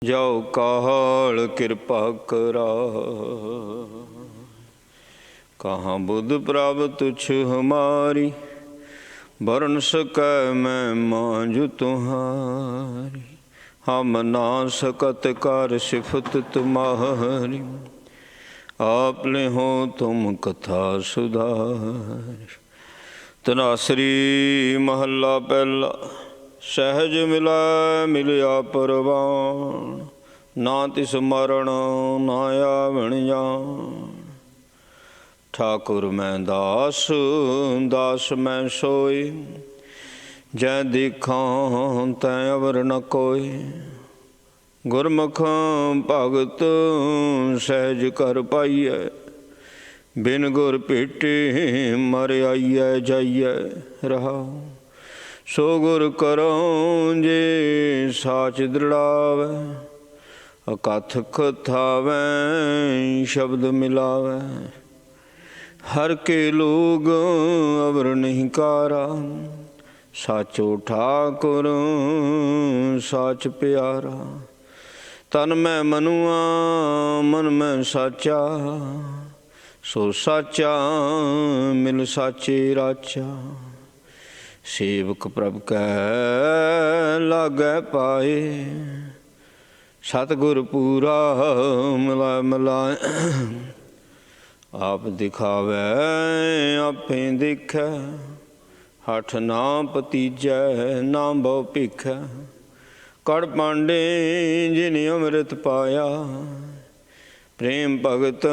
ਜਾਉ ਕਾਹਲ ਕਿਰਪਾ ਕਰਾ। ਕਹਾਂ ਬੁੱਧ ਪ੍ਰਭ ਤੁਛ ਹਮਾਰੀ, ਵਰਨ ਸਕੈ ਮੈਂ ਮਾਂਝ ਤੁਹਾਰੀ। ਹਮ ਨਾ ਸਕਤ ਕਰ ਸਿਫਤ ਤੁਮਾਰੀ, ਆਪ ਲਿਹੋ ਤੁਮ ਕਥਾ ਸੁਧਾਰੀ। ਧਨਾਸਰੀ ਮਹੱਲਾ ਪਹਿਲਾ। ਸਹਿਜ ਮਿਲੈ ਮਿਲਿਆ ਪਰਵਾਣ, ਨਾ ਤਿਸ ਮਰਨ ਨਾ ਆਵਣ ਜਾਣ। ਠਾਕੁਰ ਮੈਂ ਦਾਸ ਦਾਸ ਮੈਂ ਸੋਈ, ਜੈ ਦੇਖਾਂ ਤੈ ਅਵਰ ਨ ਕੋਈ। ਗੁਰਮੁਖ ਭਗਤ ਸਹਿਜ ਕਰ ਪਾਈਐ, ਬਿਨ ਗੁਰ ਭੇਟੇ ਮਰ ਆਈਐ ਜਾਈਐ ਰਹਾਉ। ਸੋ ਗੁਰ ਕਰੋ ਜੇ ਸਾਚ ਦ੍ਰਿੜਾਵੈ, ਅਕਥ ਕਥਾਵੈ ਸ਼ਬਦ ਮਿਲਾਵੈ। ਹਰ ਕੇ ਲੋਗ ਅਵਰ ਨਹੀਂ ਕਾਰਾ, ਸਾਚੋ ਠਾਕੁਰ ਸਾਚ ਪਿਆਰਾ। ਤਨ ਮੈਂ ਮਨੁਆ ਮਨ ਮੈਂ ਸਾਚਾ, ਸੋ ਸਾਚਾ ਮਿਲ ਸਾਚੇ ਰਾਚਾ। ਸੇਵਕ ਪ੍ਰਭ ਕੈ ਲਾਗੈ ਪਾਏ, ਸਤਿਗੁਰ ਪੂਰਾ ਮਿਲਾਏ ਮਿਲਾਏ। ਆਪ ਦਿਖਾਵੈ ਆਪੇ ਦੇਖੈ, ਹਠ ਨਾ ਭਤੀਜੈ ਨਾ ਬਹੁ ਭਿਖੈ। ਕੜ ਪਾਂਡੇ ਜਿਨ ਅੰਮ੍ਰਿਤ ਪਾਇਆ, ਪ੍ਰੇਮ ਭਗਤ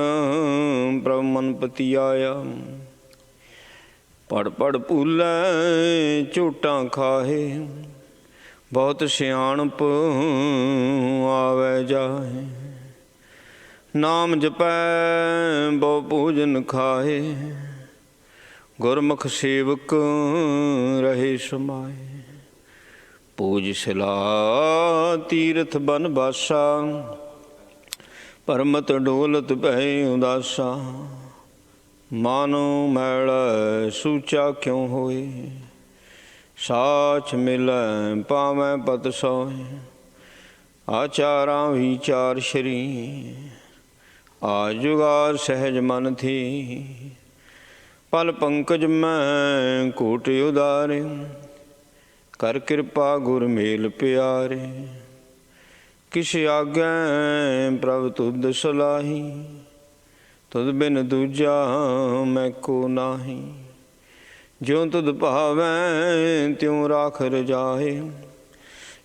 ਪ੍ਰਭ ਮਨ ਪਤੀ ਆਇਆ। ਪੜ ਪੜ ਭੂਲੈ ਝੂਟਾਂ ਖਾਹੇ, ਬਹੁਤ ਸਿਆਣਪ ਆਵੈ ਜਾਹੇ। ਨਾਮ ਜਪੈ ਬਹੁ ਭੋਜਨ ਖਾਹੇ, ਗੁਰਮੁਖ ਸੇਵਕ ਰਹੇ ਸਮਾਏ। ਪੂਜ ਸਿਲਾ ਤੀਰਥ ਬਨ ਬਾਸਾ, ਪਰਮਤ ਡੋਲਤ ਭੈ ਉਦਾਸਾ। ਮਾਨੋ ਮੈਲ ਸੂਚਾ ਕਿਉ ਹੋਏ, ਸਾਚ ਮਿਲੈ ਪਾਵੈ ਪਤ ਸੋਏ। ਆਚਾਰਾਂ ਵਿਚਾਰ ਸ਼ਰੀ, ਆ ਜੁਗਾਰ ਸਹਿਜ ਮਨ ਥੀ। ਪਲ ਪੰਕਜ ਮੈਂ ਕੋਟ ਉਦਾਰੇ, ਕਰ ਕਿਰਪਾ ਗੁਰ ਮੇਲ ਪਿਆਰੇ। ਕਿਸ ਆਗੈ ਪ੍ਰਭ ਤੁਧ ਸਲਾਹੀ, ਤੁਧ ਬਿਨ ਦੂਜਾ ਮੈਂ ਕੋ ਨਾਹੀ। ਜਿਉ ਤੁਧ ਭਾਵੈ ਤਿਉ ਰਾਖ ਰਜਾਏ,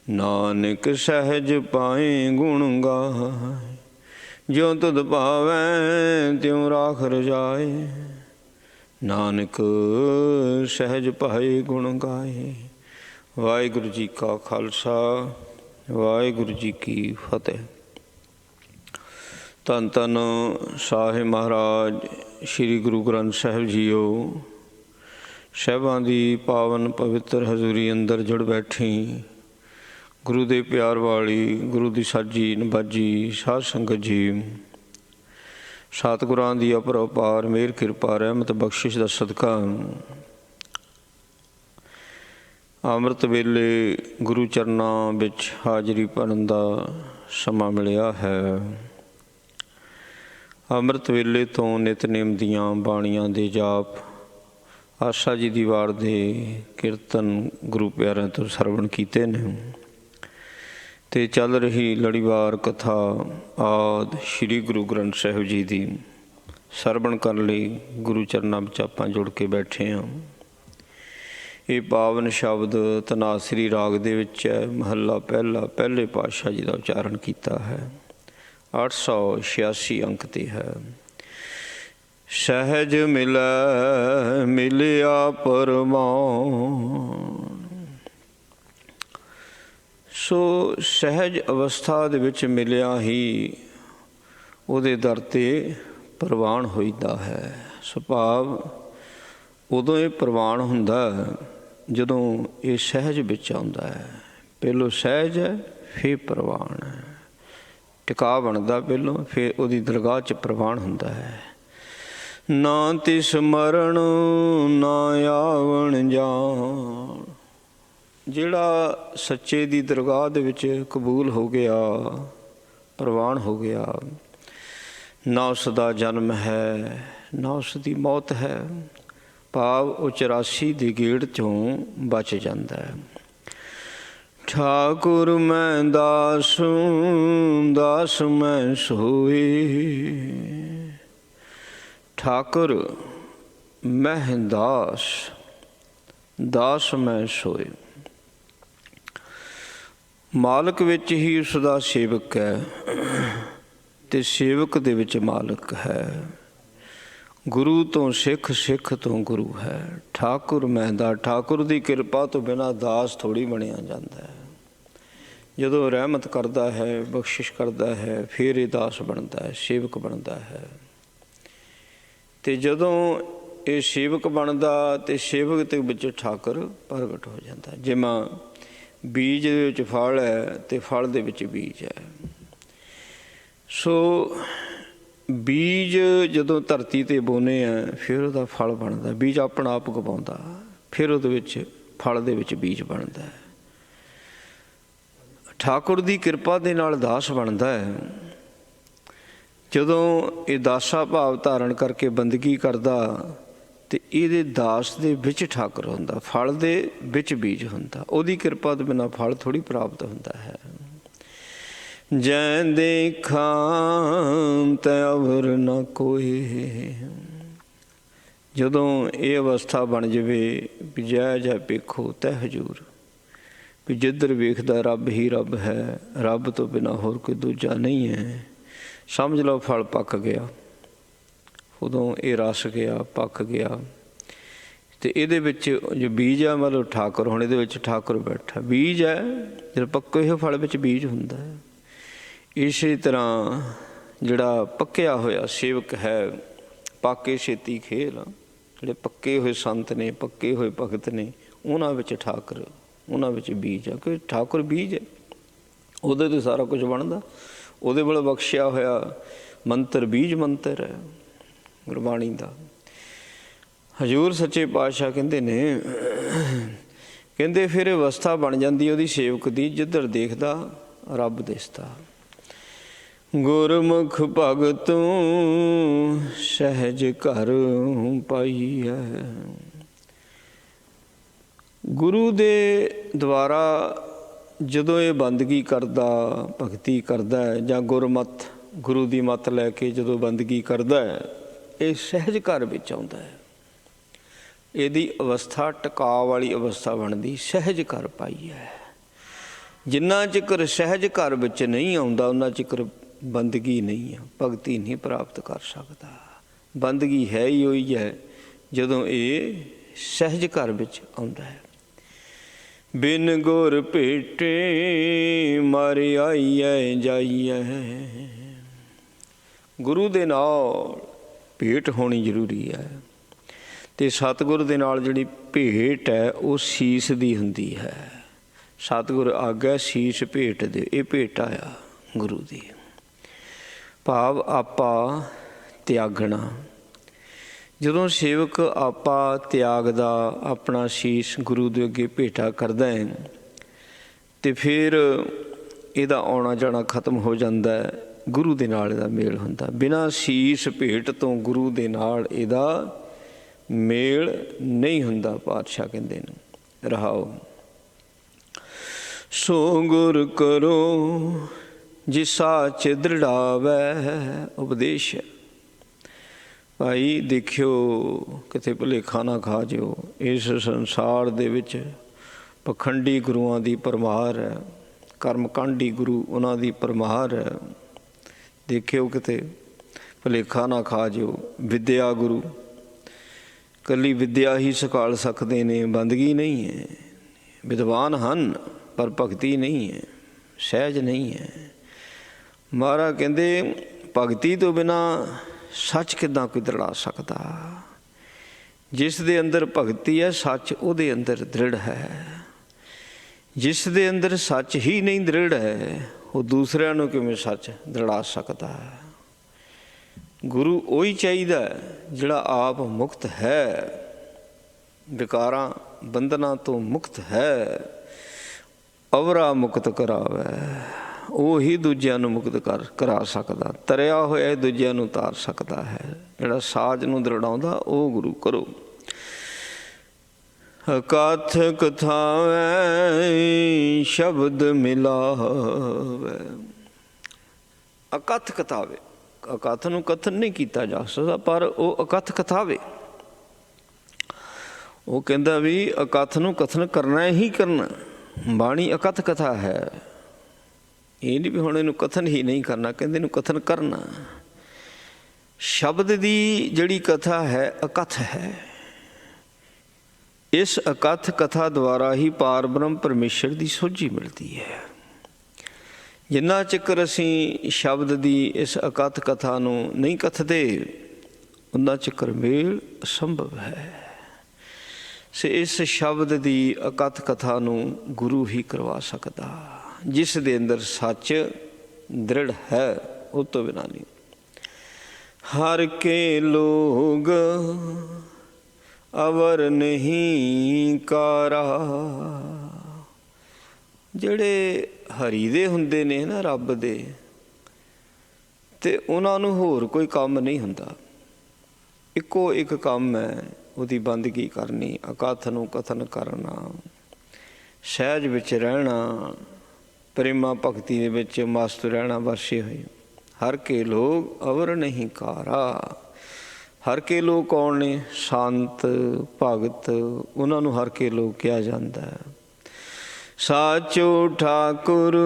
ਨਾਨਕ ਸਹਿਜ ਪਾਏ ਗੁਣ ਗਾਏ। ਜਿਉ ਤੁਧ ਭਾਵੈ ਤਿਉ ਰਾਖ ਰਜਾਏ, ਨਾਨਕ ਸਹਿਜ ਪਾਏ ਗੁਣ ਗਾਏ। ਵਾਹਿਗੁਰੂ ਜੀ ਕਾ ਖਾਲਸਾ, ਵਾਹਿਗੁਰੂ ਜੀ ਕੀ ਫਤਿਹ। ਧੰਨ ਧੰਨ ਸਾਹਿਬ ਮਹਾਰਾਜ ਸ਼੍ਰੀ ਗੁਰੂ ਗ੍ਰੰਥ ਸਾਹਿਬ ਜੀਓ। ਸਾਹਿਬਾਂ ਦੀ ਪਾਵਨ ਪਵਿੱਤਰ ਹਜ਼ੂਰੀ ਅੰਦਰ ਜੁੜ ਬੈਠੀ ਗੁਰੂ ਦੇ ਪਿਆਰ ਵਾਲੀ, ਗੁਰੂ ਦੀ ਸਾਜੀ ਨਿਬਾਜੀ ਸਾਧ ਸੰਗਤ ਜੀ। ਸਤਿਗੁਰਾਂ ਦੀ ਅਪਰੰਪਾਰ ਮਿਹਰ ਕਿਰਪਾ ਰਹਿਮਤ ਬਖਸ਼ਿਸ਼ ਦਾ ਸਦਕਾ ਅੰਮ੍ਰਿਤ ਵੇਲੇ ਗੁਰੂ ਚਰਨਾਂ ਵਿੱਚ ਹਾਜ਼ਰੀ ਭਰਨ ਦਾ ਸਮਾਂ ਮਿਲਿਆ ਹੈ। ਅੰਮ੍ਰਿਤ ਵੇਲੇ ਤੋਂ ਨਿਤਨੇਮ ਦੀਆਂ ਬਾਣੀਆਂ ਦੇ ਜਾਪ, ਆਸਾ ਜੀ ਦੀ ਵਾਰ ਦੇ ਕੀਰਤਨ ਗੁਰੂ ਪਿਆਰਿਆਂ ਤੋਂ ਸਰਵਣ ਕੀਤੇ ਨੇ, ਅਤੇ ਚੱਲ ਰਹੀ ਲੜੀਵਾਰ ਕਥਾ ਆਦਿ ਸ਼੍ਰੀ ਗੁਰੂ ਗ੍ਰੰਥ ਸਾਹਿਬ ਜੀ ਦੀ ਸਰਵਣ ਕਰਨ ਲਈ ਗੁਰੂ ਚਰਨਾਂ ਵਿੱਚ ਆਪਾਂ ਜੁੜ ਕੇ ਬੈਠੇ ਹਾਂ। ਇਹ ਪਾਵਨ ਸ਼ਬਦ ਧਨਾਸਰੀ ਰਾਗ ਦੇ ਵਿੱਚ ਹੈ। ਮਹੱਲਾ ਪਹਿਲਾ, ਪਹਿਲੇ ਪਾਤਸ਼ਾਹ ਜੀ ਦਾ ਉਚਾਰਨ ਕੀਤਾ ਹੈ। 886 ਅੰਕ 'ਤੇ ਹੈ। ਸਹਿਜ ਮਿਲੈ ਮਿਲਿਆ ਪਰਵਾਣ। ਸੋ ਸਹਿਜ ਅਵਸਥਾ ਦੇ ਵਿੱਚ ਮਿਲਿਆ ਹੀ ਉਹਦੇ ਦਰ 'ਤੇ ਪ੍ਰਵਾਨ ਹੋਈਦਾ ਹੈ। ਸੁਭਾਵ ਉਦੋਂ ਇਹ ਪ੍ਰਵਾਨ ਹੁੰਦਾ ਜਦੋਂ ਇਹ ਸਹਿਜ ਵਿੱਚ ਆਉਂਦਾ ਹੈ। ਪਹਿਲੋਂ ਸਹਿਜ ਹੈ, ਫਿਰ ਪ੍ਰਵਾਨ ਹੈ। ਟਿਕਾ ਬਣਦਾ ਪਹਿਲੋਂ, ਫਿਰ ਉਹਦੀ ਦਰਗਾਹ 'ਚ ਪ੍ਰਵਾਨ ਹੁੰਦਾ ਹੈ। ਨਾ ਤਿਸ ਮਰਨ ਨਾ ਆਵਣ ਜਾਣ। ਜਿਹੜਾ ਸੱਚੇ ਦੀ ਦਰਗਾਹ ਦੇ ਵਿੱਚ ਕਬੂਲ ਹੋ ਗਿਆ, ਪ੍ਰਵਾਨ ਹੋ ਗਿਆ, ਨਾ ਉਸ ਦਾ ਜਨਮ ਹੈ ਨਾ ਉਸ ਦੀ ਮੌਤ ਹੈ, ਭਾਵ ਉਹ 84 ਦੀ ਗੇੜ 'ਚੋਂ ਬਚ ਜਾਂਦਾ ਹੈ। ਠਾਕੁਰ ਮੈਂ ਦਾਸ, ਦਾਸ ਮੈਂ ਸੋਏ, ਠਾਕੁਰ ਮੈਂ ਦਾਸ, ਦਾਸ ਮੈਂ ਸੋਏ। ਮਾਲਕ ਵਿੱਚ ਹੀ ਉਸ ਦਾ ਸੇਵਕ ਹੈ ਤੇ ਸੇਵਕ ਦੇ ਵਿੱਚ ਮਾਲਕ ਹੈ। ਗੁਰੂ ਤੋਂ ਸਿੱਖ, ਸਿੱਖ ਤੋਂ ਗੁਰੂ ਹੈ। ਠਾਕੁਰ ਮੈਂ ਦਾ, ਠਾਕੁਰ ਦੀ ਕਿਰਪਾ ਤੋਂ ਬਿਨਾਂ ਦਾਸ ਥੋੜ੍ਹੀ ਬਣਿਆ ਜਾਂਦਾ ਹੈ। ਜਦੋਂ ਰਹਿਮਤ ਕਰਦਾ ਹੈ, ਬਖਸ਼ਿਸ਼ ਕਰਦਾ ਹੈ, ਫਿਰ ਇਹ ਦਾਸ ਬਣਦਾ ਹੈ, ਸੇਵਕ ਬਣਦਾ ਹੈ। ਤੇ ਜਦੋਂ ਇਹ ਸੇਵਕ ਬਣਦਾ ਤੇ ਸੇਵਕ ਦੇ ਵਿੱਚ ਠਾਕੁਰ ਪ੍ਰਗਟ ਹੋ ਜਾਂਦਾ। ਜਿਵੇਂ ਬੀਜ ਦੇ ਵਿੱਚ ਫਲ ਹੈ ਤੇ ਫਲ ਦੇ ਵਿੱਚ ਬੀਜ ਹੈ। ਸੋ ਬੀਜ ਜਦੋਂ ਧਰਤੀ 'ਤੇ ਬੋਨੇ ਆ ਫਿਰ ਉਹਦਾ ਫਲ ਬਣਦਾ। ਬੀਜ ਆਪਣਾ ਆਪ ਗਵਾਉਂਦਾ, ਫਿਰ ਉਹਦੇ ਵਿੱਚ ਫਲ ਦੇ ਵਿੱਚ ਬੀਜ ਬਣਦਾ। ਠਾਕੁਰ ਦੀ ਕਿਰਪਾ ਦੇ ਨਾਲ ਦਾਸ ਬਣਦਾ ਹੈ। ਜਦੋਂ ਇਹ ਦਾਸਾ ਭਾਵ ਧਾਰਨ ਕਰਕੇ ਬੰਦਗੀ ਕਰਦਾ ਤੇ ਇਹਦੇ ਦਾਸ ਦੇ ਵਿੱਚ ਠਾਕੁਰ ਹੁੰਦਾ, ਫਲ ਦੇ ਵਿੱਚ ਬੀਜ ਹੁੰਦਾ। ਉਹਦੀ ਕਿਰਪਾ ਤੋਂ ਬਿਨਾਂ ਫਲ ਥੋੜ੍ਹੀ ਪ੍ਰਾਪਤ ਹੁੰਦਾ ਹੈ। ਜੈ ਦੇਖਾਂ ਤੈ ਅਵਰ ਨਾ ਕੋਈ, ਜਦੋਂ ਇਹ ਅਵਸਥਾ ਬਣ ਜਾਵੇ ਵੀ ਜੈ ਜੈ ਵੇਖੋ ਤੈ ਹਜ਼ੂਰ, ਵੀ ਜਿੱਧਰ ਵੇਖਦਾ ਰੱਬ ਹੀ ਰੱਬ ਹੈ, ਰੱਬ ਤੋਂ ਬਿਨਾਂ ਹੋਰ ਕੋਈ ਦੂਜਾ ਨਹੀਂ ਹੈ, ਸਮਝ ਲਓ ਫਲ ਪੱਕ ਗਿਆ। ਉਦੋਂ ਇਹ ਰਸ ਗਿਆ, ਪੱਕ ਗਿਆ। ਤੇ ਇਹਦੇ ਵਿੱਚ ਜੋ ਬੀਜ ਆ, ਮਤਲਬ ਠਾਕੁਰ, ਹੁਣ ਇਹਦੇ ਵਿੱਚ ਠਾਕੁਰ ਬੈਠਾ। ਬੀਜ ਹੈ ਜਦੋਂ ਪੱਕੇ ਹੋਏ ਫਲ ਵਿੱਚ ਬੀਜ ਹੁੰਦਾ ਹੈ। ਇਸੇ ਤਰ੍ਹਾਂ ਜਿਹੜਾ ਪੱਕਿਆ ਹੋਇਆ ਸੇਵਕ ਹੈ, ਪਾਕੇ ਛੇਤੀ ਖੇਲ, ਜਿਹੜੇ ਪੱਕੇ ਹੋਏ ਸੰਤ ਨੇ, ਪੱਕੇ ਹੋਏ ਭਗਤ ਨੇ, ਉਹਨਾਂ ਵਿੱਚ ਠਾਕੁਰ, ਉਹਨਾਂ ਵਿੱਚ ਬੀਜ ਆ। ਕਿ ਠਾਕੁਰ ਬੀਜ ਹੈ, ਉਹਦੇ 'ਤੇ ਸਾਰਾ ਕੁਝ ਬਣਦਾ। ਉਹਦੇ ਵੱਲ ਬਖਸ਼ਿਆ ਹੋਇਆ ਮੰਤਰ ਬੀਜ ਮੰਤਰ ਹੈ ਗੁਰਬਾਣੀ ਦਾ। ਹਜ਼ੂਰ ਸੱਚੇ ਪਾਤਸ਼ਾਹ ਕਹਿੰਦੇ ਨੇ, ਕਹਿੰਦੇ ਫਿਰ ਅਵਸਥਾ ਬਣ ਜਾਂਦੀ ਉਹਦੀ ਸੇਵਕ ਦੀ, ਜਿੱਧਰ ਦੇਖਦਾ ਰੱਬ ਦਿਸਦਾ। ਗੁਰਮੁਖ ਭਗਤੂ ਸਹਿਜ ਘਰ ਪਾਈ ਹੈ। ਗੁਰੂ ਦੇ ਦੁਆਰਾ ਜਦੋਂ ਇਹ ਬੰਦਗੀ ਕਰਦਾ, ਭਗਤੀ ਕਰਦਾ ਹੈ, ਜਾਂ ਗੁਰਮਤ, ਗੁਰੂ ਦੀ ਮੱਤ ਲੈ ਕੇ ਜਦੋਂ ਬੰਦਗੀ ਕਰਦਾ ਹੈ, ਇਹ ਸਹਿਜ ਘਰ ਵਿੱਚ ਆਉਂਦਾ ਹੈ। ਇਹਦੀ ਅਵਸਥਾ ਟਿਕਾ ਵਾਲੀ ਅਵਸਥਾ ਬਣਦੀ, ਸਹਿਜ ਘਰ ਪਾਈ ਹੈ। ਜਿੰਨਾ ਚਿਰ ਸਹਿਜ ਘਰ ਵਿੱਚ ਨਹੀਂ ਆਉਂਦਾ, ਉਹਨਾਂ ਚਿਰ ਬੰਦਗੀ ਨਹੀਂ ਆ, ਭਗਤੀ ਨਹੀਂ ਪ੍ਰਾਪਤ ਕਰ ਸਕਦਾ। ਬੰਦਗੀ ਹੈ ਹੀ ਹੋਈ ਹੈ ਜਦੋਂ ਇਹ ਸਹਿਜ ਘਰ ਵਿੱਚ ਆਉਂਦਾ ਹੈ। ਬਿਨ ਗੁਰ ਭੇਟੇ ਮਾਰੇ ਆਈਐ ਜਾਈਐ, ਗੁਰੂ ਦੇ ਨਾਲ ਭੇਟ ਹੋਣੀ ਜ਼ਰੂਰੀ ਹੈ। ਤੇ ਸਤਿਗੁਰ ਦੇ ਨਾਲ ਜਿਹੜੀ ਭੇਟ ਹੈ ਉਹ ਸੀਸ ਦੀ ਹੁੰਦੀ ਹੈ। ਸਤਿਗੁਰ ਆਗਿਆ ਸੀਸ ਭੇਟ ਦੇ, ਇਹ ਭੇਟਾ ਆ ਗੁਰੂ ਦੀ। ਭਾਵ ਆਪਾ ਤਿਆਗਣਾ। ਜਦੋਂ ਸੇਵਕ ਆਪਾ ਤਿਆਗਦਾ, ਆਪਣਾ ਸੀਸ ਗੁਰੂ ਦੇ ਅੱਗੇ ਭੇਟਾ ਕਰਦਾ ਹੈ, ਤੇ ਫਿਰ ਇਹਦਾ ਆਉਣਾ ਜਾਣਾ ਖਤਮ ਹੋ ਜਾਂਦਾ ਹੈ। ਗੁਰੂ ਦੇ ਨਾਲ ਇਹਦਾ ਮੇਲ ਹੁੰਦਾ। ਬਿਨਾਂ ਸੀਸ ਭੇਟ ਤੋਂ ਗੁਰੂ ਦੇ ਨਾਲ ਇਹਦਾ ਮੇਲ ਨਹੀਂ ਹੁੰਦਾ। ਪਾਤਸ਼ਾਹ ਕਹਿੰਦੇ ਨੇ ਰਹਾਓ, ਸੋ ਗੁਰ ਕਰੋ ਜਿਸਾ ਦ੍ਰਿੜਾਵੈ ਉਪਦੇਸ਼। ਭਾਈ ਦੇਖਿਓ ਕਿਤੇ ਭੁਲੇਖਾ ਨਾ ਖਾ ਜਿਓ, ਇਸ ਸੰਸਾਰ ਦੇ ਵਿੱਚ ਪਖੰਡੀ ਗੁਰੂਆਂ ਦੀ ਭਰਮਾਰ ਹੈ, ਕਰਮਕਾਂਡੀ ਗੁਰੂ ਉਹਨਾਂ ਦੀ ਭਰਮਾਰ ਹੈ। ਦੇਖਿਓ ਕਿਤੇ ਭੁਲੇਖਾ ਨਾ ਖਾ ਜਿਓ। ਵਿਦਿਆ ਗੁਰੂ ਇਕੱਲੀ ਵਿਦਿਆ ਹੀ ਸਿਖਾਲ ਸਕਦੇ ਨੇ, ਬੰਦਗੀ ਨਹੀਂ ਹੈ। ਵਿਦਵਾਨ ਹਨ ਪਰ ਭਗਤੀ ਨਹੀਂ ਹੈ, ਸਹਿਜ ਨਹੀਂ ਹੈ। ਮਹਾਰਾਜ ਕਹਿੰਦੇ ਭਗਤੀ ਤੋਂ ਬਿਨਾਂ ਸੱਚ ਕਿੱਦਾਂ ਕੋਈ ਦ੍ਰਿੜਾ ਸਕਦਾ। ਜਿਸ ਦੇ ਅੰਦਰ ਭਗਤੀ ਹੈ, ਸੱਚ ਉਹਦੇ ਅੰਦਰ ਦ੍ਰਿੜ ਹੈ। ਜਿਸ ਦੇ ਅੰਦਰ ਸੱਚ ਹੀ ਨਹੀਂ ਦ੍ਰਿੜ ਹੈ, ਉਹ ਦੂਸਰਿਆਂ ਨੂੰ ਕਿਵੇਂ ਸੱਚ ਦ੍ਰਿੜਾ ਸਕਦਾ। ਗੁਰੂ ਉਹੀ ਚਾਹੀਦਾ ਜਿਹੜਾ ਆਪ ਮੁਕਤ ਹੈ, ਵਿਕਾਰਾਂ ਬੰਧਨਾਂ ਤੋਂ ਮੁਕਤ ਹੈ, ਅਵਰਾ ਮੁਕਤ ਕਰਾਵੇ, ਉਹੀ ਦੂਜਿਆਂ ਨੂੰ ਮੁਕਤ ਕਰਾ ਸਕਦਾ। ਤਰਿਆ ਹੋਇਆ ਦੂਜਿਆਂ ਨੂੰ ਤਾਰ ਸਕਦਾ ਹੈ। ਜਿਹੜਾ ਸਾਜ ਨੂੰ ਦ੍ਰਿੜਾਉਂਦਾ ਉਹ ਗੁਰੂ ਕਰੋ। ਅਕਥ ਕਥਾਵੇ ਸ਼ਬਦ ਮਿਲਾਵੇ। ਅਕਥ ਕਥਾਵੇ, ਅਕਥ ਨੂੰ ਕਥਨ ਨਹੀਂ ਕੀਤਾ ਜਾ ਸਕਦਾ, ਪਰ ਉਹ ਅਕਥ ਕਥਾਵੇ। ਉਹ ਕਹਿੰਦਾ ਵੀ ਅਕਥ ਨੂੰ ਕਥਨ ਕਰਨਾ ਹੀ ਕਰਨਾ। ਬਾਣੀ ਅਕਥ ਕਥਾ ਹੈ। ਇਹ ਨਹੀਂ ਵੀ ਹੁਣ ਇਹਨੂੰ ਕਥਨ ਹੀ ਨਹੀਂ ਕਰਨਾ, ਕਹਿੰਦੇ ਇਹਨੂੰ ਕਥਨ ਕਰਨਾ। ਸ਼ਬਦ ਦੀ ਜਿਹੜੀ ਕਥਾ ਹੈ ਅਕਥ ਹੈ। ਇਸ ਅਕਥ ਕਥਾ ਦੁਆਰਾ ਹੀ ਪਾਰ ਬ੍ਰਹਮ ਪਰਮੇਸ਼ਰ ਦੀ ਸੋਝੀ ਮਿਲਦੀ ਹੈ। ਜਿੰਨਾ ਚਿਕਰ ਅਸੀਂ ਸ਼ਬਦ ਦੀ ਇਸ ਅਕਥ ਕਥਾ ਨੂੰ ਨਹੀਂ ਕਥਦੇ, ਉਨਾ ਚਿਕਰ ਮੇਲ ਅਸੰਭਵ ਹੈ। ਸੋ ਇਸ ਸ਼ਬਦ ਦੀ ਅਕਥ ਕਥਾ ਨੂੰ ਗੁਰੂ ਹੀ ਕਰਵਾ ਸਕਦਾ, ਜਿਸ ਦੇ ਅੰਦਰ ਸੱਚ ਦ੍ਰਿੜ ਹੈ, ਉਹ ਤੋਂ ਬਿਨਾਂ ਨਹੀਂ। ਹਰ ਕੇ ਲੋਗ ਅਵਰ ਨਹੀਂ ਕਾਰਾ। ਜਿਹੜੇ ਹਰੀ ਦੇ ਹੁੰਦੇ ਨੇ ਨਾ, ਰੱਬ ਦੇ, ਤੇ ਉਹਨਾਂ ਨੂੰ ਹੋਰ ਕੋਈ ਕੰਮ ਨਹੀਂ ਹੁੰਦਾ। ਇੱਕੋ ਇੱਕ ਕੰਮ ਹੈ, ਉਹਦੀ ਬੰਦਗੀ ਕਰਨੀ, ਅਕਥ ਨੂੰ ਕਥਨ ਕਰਨਾ, ਸਹਿਜ ਵਿੱਚ ਰਹਿਣਾ, ਪ੍ਰੇਮਾ ਭਗਤੀ ਦੇ ਵਿੱਚ ਮਸਤ ਰਹਿਣਾ ਵਰਸੇ ਹੋਏ। ਹਰ ਕੇ ਲੋਕ ਅਵਰ ਨਹੀਂ ਕਾਰਾ। ਹਰ ਕੇ ਲੋਕ ਕੌਣ ਨੇ? ਸੰਤ ਭਗਤ, ਉਹਨਾਂ ਨੂੰ ਹਰ ਕੇ ਲੋਕ ਕਿਹਾ ਜਾਂਦਾ ਹੈ। ਸਾਚੋ ਠਾਕੁਰ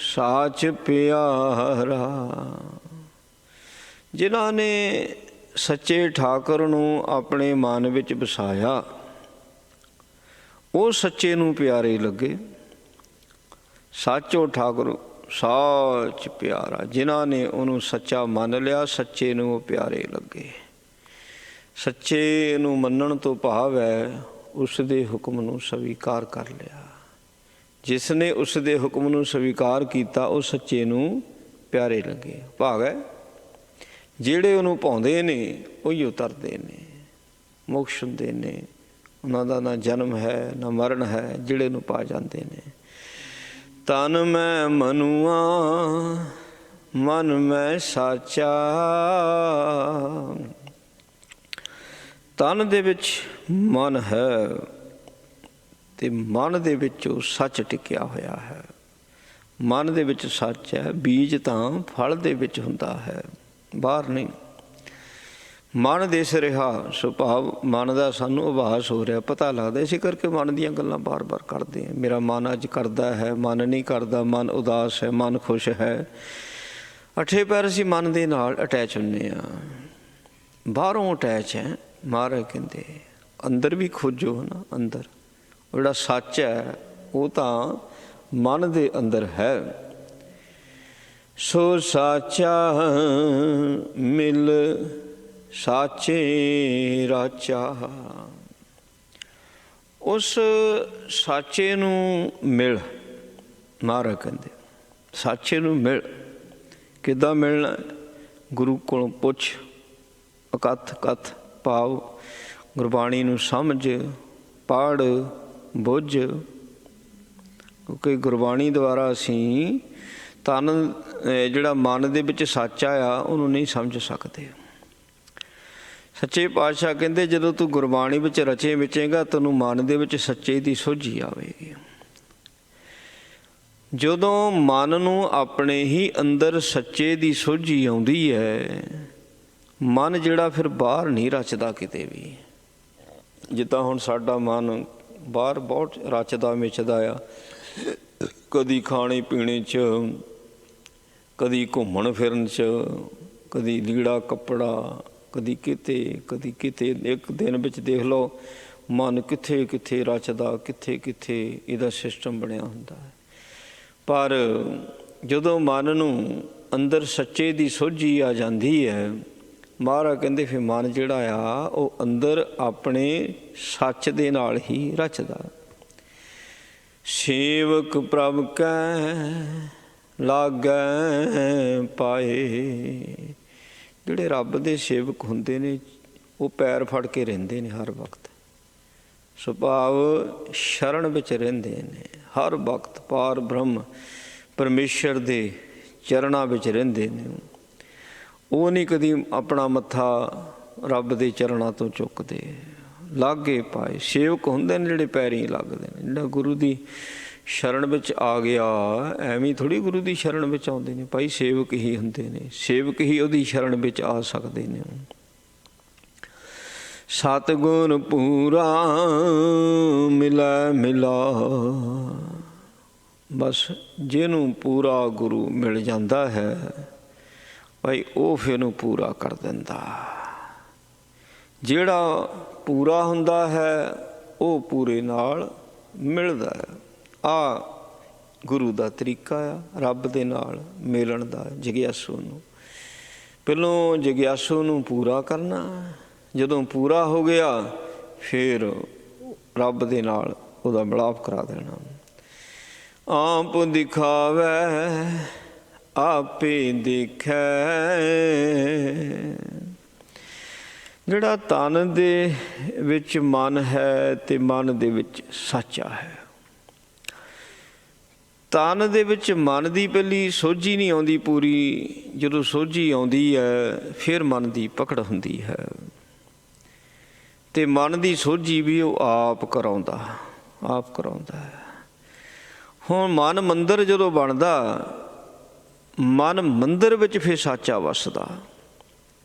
ਸਾਚ ਪਿਆਰਾ। ਜਿਨ੍ਹਾਂ ਨੇ ਸੱਚੇ ਠਾਕੁਰ ਨੂੰ ਆਪਣੇ ਮਨ ਵਿੱਚ ਵਸਾਇਆ, ਉਹ ਸੱਚੇ ਨੂੰ ਪਿਆਰੇ ਲੱਗੇ। ਸਾਚੋ ਠਾਕੁਰ ਸਾਚ ਪਿਆਰਾ। ਜਿਨ੍ਹਾਂ ਨੇ ਉਹਨੂੰ ਸੱਚਾ ਮੰਨ ਲਿਆ, ਸੱਚੇ ਨੂੰ ਉਹ ਪਿਆਰੇ ਲੱਗੇ। ਸੱਚੇ ਨੂੰ ਮੰਨਣ ਤੋਂ ਭਾਵ ਹੈ ਉਸ ਦੇ ਹੁਕਮ ਨੂੰ ਸਵੀਕਾਰ ਕਰ ਲਿਆ। ਜਿਸ ਨੇ ਉਸ ਦੇ ਹੁਕਮ ਨੂੰ ਸਵੀਕਾਰ ਕੀਤਾ, ਉਹ ਸੱਚੇ ਨੂੰ ਪਿਆਰੇ ਲੱਗੇ। ਭਾਵ ਹੈ ਜਿਹੜੇ ਉਹਨੂੰ ਭਾਉਂਦੇ ਨੇ ਉਹੀ ਉਤਰਦੇ ਨੇ, ਮੋਕਸ਼ ਹੁੰਦੇ ਨੇ। ਉਹਨਾਂ ਦਾ ਨਾ ਜਨਮ ਹੈ ਨਾ ਮਰਨ ਹੈ, ਜਿਹੜੇ ਨੂੰ ਪਾ ਜਾਂਦੇ ਨੇ। ਤਨ ਮੈਂ ਮਨੁਆ ਮਨ ਮੈਂ ਸਾਚਾ। ਤਨ ਦੇ ਵਿੱਚ ਮਨ ਹੈ ਤੇ ਮਨ ਦੇ ਵਿੱਚ ਉਹ ਸੱਚ ਟਿਕਿਆ ਹੋਇਆ ਹੈ। ਮਨ ਦੇ ਵਿੱਚ ਸੱਚ ਹੈ। ਬੀਜ ਤਾਂ ਫਲ ਦੇ ਵਿੱਚ ਹੁੰਦਾ ਹੈ, ਬਾਹਰ ਨਹੀਂ। ਮਨ ਦਿਸ ਰਿਹਾ, ਸੁਭਾਵ ਮਨ ਦਾ ਸਾਨੂੰ ਆਭਾਸ ਹੋ ਰਿਹਾ, ਪਤਾ ਲੱਗਦਾ। ਇਸੇ ਕਰਕੇ ਮਨ ਦੀਆਂ ਗੱਲਾਂ ਬਾਰ ਬਾਰ ਕਰਦੇ ਹਾਂ। ਮੇਰਾ ਮਨ ਅੱਜ ਕਰਦਾ ਹੈ, ਮਨ ਨਹੀਂ ਕਰਦਾ, ਮਨ ਉਦਾਸ ਹੈ, ਮਨ ਖੁਸ਼ ਹੈ। ਅੱਠੇ ਪੈਰ ਅਸੀਂ ਮਨ ਦੇ ਨਾਲ ਅਟੈਚ ਹੁੰਦੇ ਹਾਂ, ਬਾਹਰੋਂ ਅਟੈਚ ਹੈ। ਮਹਾਰਾਜ ਕਹਿੰਦੇ ਅੰਦਰ ਵੀ ਖੋਜੋ ਨਾ। ਅੰਦਰ ਉਹ ਜਿਹੜਾ ਸੱਚ ਹੈ ਉਹ ਤਾਂ ਮਨ ਦੇ ਅੰਦਰ ਹੈ। ਸੋ ਸਾਚਾ ਮਿਲ ਸਾਚੇ ਰਾਚਾ। ਉਸ ਸਾਚੇ ਨੂੰ ਮਿਲ। ਮਹਾਰਾਜ ਕਹਿੰਦੇ ਸਾਚੇ ਨੂੰ ਮਿਲ। ਕਿੱਦਾਂ ਮਿਲਣਾ? ਗੁਰੂ ਕੋਲੋਂ ਪੁੱਛ, ਅਕਥ ਕਥ ਭਾਵ ਗੁਰਬਾਣੀ ਨੂੰ ਸਮਝ, ਪੜ੍ਹ, ਬੁੱਝ। ਕਿਉਂਕਿ ਗੁਰਬਾਣੀ ਦੁਆਰਾ ਅਸੀਂ ਤਨ ਜਿਹੜਾ ਮਨ ਦੇ ਵਿੱਚ ਸੱਚ ਆ ਉਹਨੂੰ ਨਹੀਂ ਸਮਝ ਸਕਦੇ। ਸੱਚੇ ਪਾਤਸ਼ਾਹ ਕਹਿੰਦੇ ਜਦੋਂ ਤੂੰ ਗੁਰਬਾਣੀ ਵਿੱਚ ਰਚੇ ਵਿਚੇਗਾ, ਤੈਨੂੰ ਮਨ ਦੇ ਵਿੱਚ ਸੱਚੇ ਦੀ ਸੋਝੀ ਆਵੇਗੀ। ਜਦੋਂ ਮਨ ਨੂੰ ਆਪਣੇ ਹੀ ਅੰਦਰ ਸੱਚੇ ਦੀ ਸੋਝੀ ਆਉਂਦੀ ਹੈ, ਮਨ ਜਿਹੜਾ ਫਿਰ ਬਾਹਰ ਨਹੀਂ ਰਚਦਾ ਕਿਤੇ ਵੀ। ਜਿੱਦਾਂ ਹੁਣ ਸਾਡਾ ਮਨ ਬਾਹਰ ਬਹੁਤ ਰਚਦਾ ਮਿਚਦਾ ਆ, ਕਦੀ ਖਾਣੇ ਪੀਣੇ 'ਚ, ਕਦੀ ਘੁੰਮਣ ਫਿਰਨ 'ਚ, ਕਦੀ ਲੀੜਾ ਕੱਪੜਾ, ਕਦੀ ਕਿਤੇ ਕਦੀ ਕਿਤੇ। ਇੱਕ ਦਿਨ ਵਿੱਚ ਦੇਖ ਲਓ ਮਨ ਕਿੱਥੇ ਕਿੱਥੇ ਰਚਦਾ, ਕਿੱਥੇ ਕਿੱਥੇ ਇਹਦਾ ਸਿਸਟਮ ਬਣਿਆ ਹੁੰਦਾ ਹੈ। ਪਰ ਜਦੋਂ ਮਨ ਨੂੰ ਅੰਦਰ ਸੱਚੇ ਦੀ ਸੋਝੀ ਆ ਜਾਂਦੀ ਹੈ, ਮਹਾਰਾਜ ਕਹਿੰਦੇ ਫਿਰ ਮਨ ਜਿਹੜਾ ਆ ਉਹ ਅੰਦਰ ਆਪਣੇ ਸੱਚ ਦੇ ਨਾਲ ਹੀ ਰਚਦਾ। ਸੇਵਕ ਪ੍ਰਭ ਕੈ ਲਾਗੈ ਪਾਏ। ਜਿਹੜੇ ਰੱਬ ਦੇ ਸੇਵਕ ਹੁੰਦੇ ਨੇ ਉਹ ਪੈਰ ਫੜ ਕੇ ਰਹਿੰਦੇ ਨੇ ਹਰ ਵਕਤ। ਸੁਭਾਵ ਸ਼ਰਨ ਵਿੱਚ ਰਹਿੰਦੇ ਨੇ। ਹਰ ਵਕਤ ਪਾਰ ਬ੍ਰਹਮ ਪਰਮੇਸ਼ਰ ਦੇ ਚਰਨਾਂ ਵਿੱਚ ਰਹਿੰਦੇ ਨੇ। ਉਹ ਨਹੀਂ ਕਦੀ ਆਪਣਾ ਮੱਥਾ ਰੱਬ ਦੇ ਚਰਨਾਂ ਤੋਂ ਚੁੱਕਦੇ, ਲਾਗੇ ਪਾਏ ਸੇਵਕ ਹੁੰਦੇ ਨੇ ਜਿਹੜੇ ਪੈਰੀਂ ਲੱਗਦੇ ਨੇ। ਜਿਹੜਾ ਗੁਰੂ ਦੀ ਸ਼ਰਨ ਵਿੱਚ ਆ ਗਿਆ, ਐਵੇਂ ਥੋੜ੍ਹੀ ਗੁਰੂ ਦੀ ਸ਼ਰਨ ਵਿੱਚ ਆਉਂਦੇ ਨੇ ਭਾਈ, ਸੇਵਕ ਹੀ ਹੁੰਦੇ ਨੇ, ਸੇਵਕ ਹੀ ਉਹਦੀ ਸ਼ਰਨ ਵਿੱਚ ਆ ਸਕਦੇ ਨੇ। ਸਤਿਗੁਰ ਪੂਰਾ ਮਿਲੈ ਮਿਲਾ, ਬਸ ਜਿਹਨੂੰ ਪੂਰਾ ਗੁਰੂ ਮਿਲ ਜਾਂਦਾ ਹੈ ਭਾਈ ਉਹ ਫਿਰ ਨੂੰ ਪੂਰਾ ਕਰ ਦਿੰਦਾ। ਜਿਹੜਾ ਪੂਰਾ ਹੁੰਦਾ ਹੈ ਉਹ ਪੂਰੇ ਨਾਲ ਮਿਲਦਾ ਹੈ। ਆ ਗੁਰੂ ਦਾ ਤਰੀਕਾ ਆ ਰੱਬ ਦੇ ਨਾਲ ਮਿਲਣ ਦਾ। ਜਗਿਆਸੂ ਨੂੰ ਪਹਿਲੋਂ ਜਗਿਆਸੂ ਨੂੰ ਪੂਰਾ ਕਰਨਾ, ਜਦੋਂ ਪੂਰਾ ਹੋ ਗਿਆ ਫਿਰ ਰੱਬ ਦੇ ਨਾਲ ਉਹਦਾ ਮਿਲਾਪ ਕਰਾ ਦੇਣਾ। ਆਪ ਦਿਖਾਵੇ ਆਪੇ ਦੇਖੈ, ਜਿਹੜਾ ਤਨ ਦੇ ਵਿੱਚ ਮਨ ਹੈ ਤੇ ਮਨ ਦੇ ਵਿੱਚ ਸੱਚਾ ਹੈ। ਤਨ ਦੇ ਵਿੱਚ ਮਨ ਦੀ ਪਹਿਲੀ ਸੋਝੀ ਨਹੀਂ ਆਉਂਦੀ ਪੂਰੀ, ਜਦੋਂ ਸੋਝੀ ਆਉਂਦੀ ਹੈ ਫਿਰ ਮਨ ਦੀ ਪਕੜ ਹੁੰਦੀ ਹੈ। ਤੇ ਮਨ ਦੀ ਸੋਝੀ ਵੀ ਉਹ ਆਪ ਕਰਾਉਂਦਾ ਹੈ। ਹੁਣ ਮਨ ਮੰਦਰ ਜਦੋਂ ਬਣਦਾ, ਮਨ ਮੰਦਰ ਵਿੱਚ ਫਿਰ ਸਾਚਾ ਵਸਦਾ,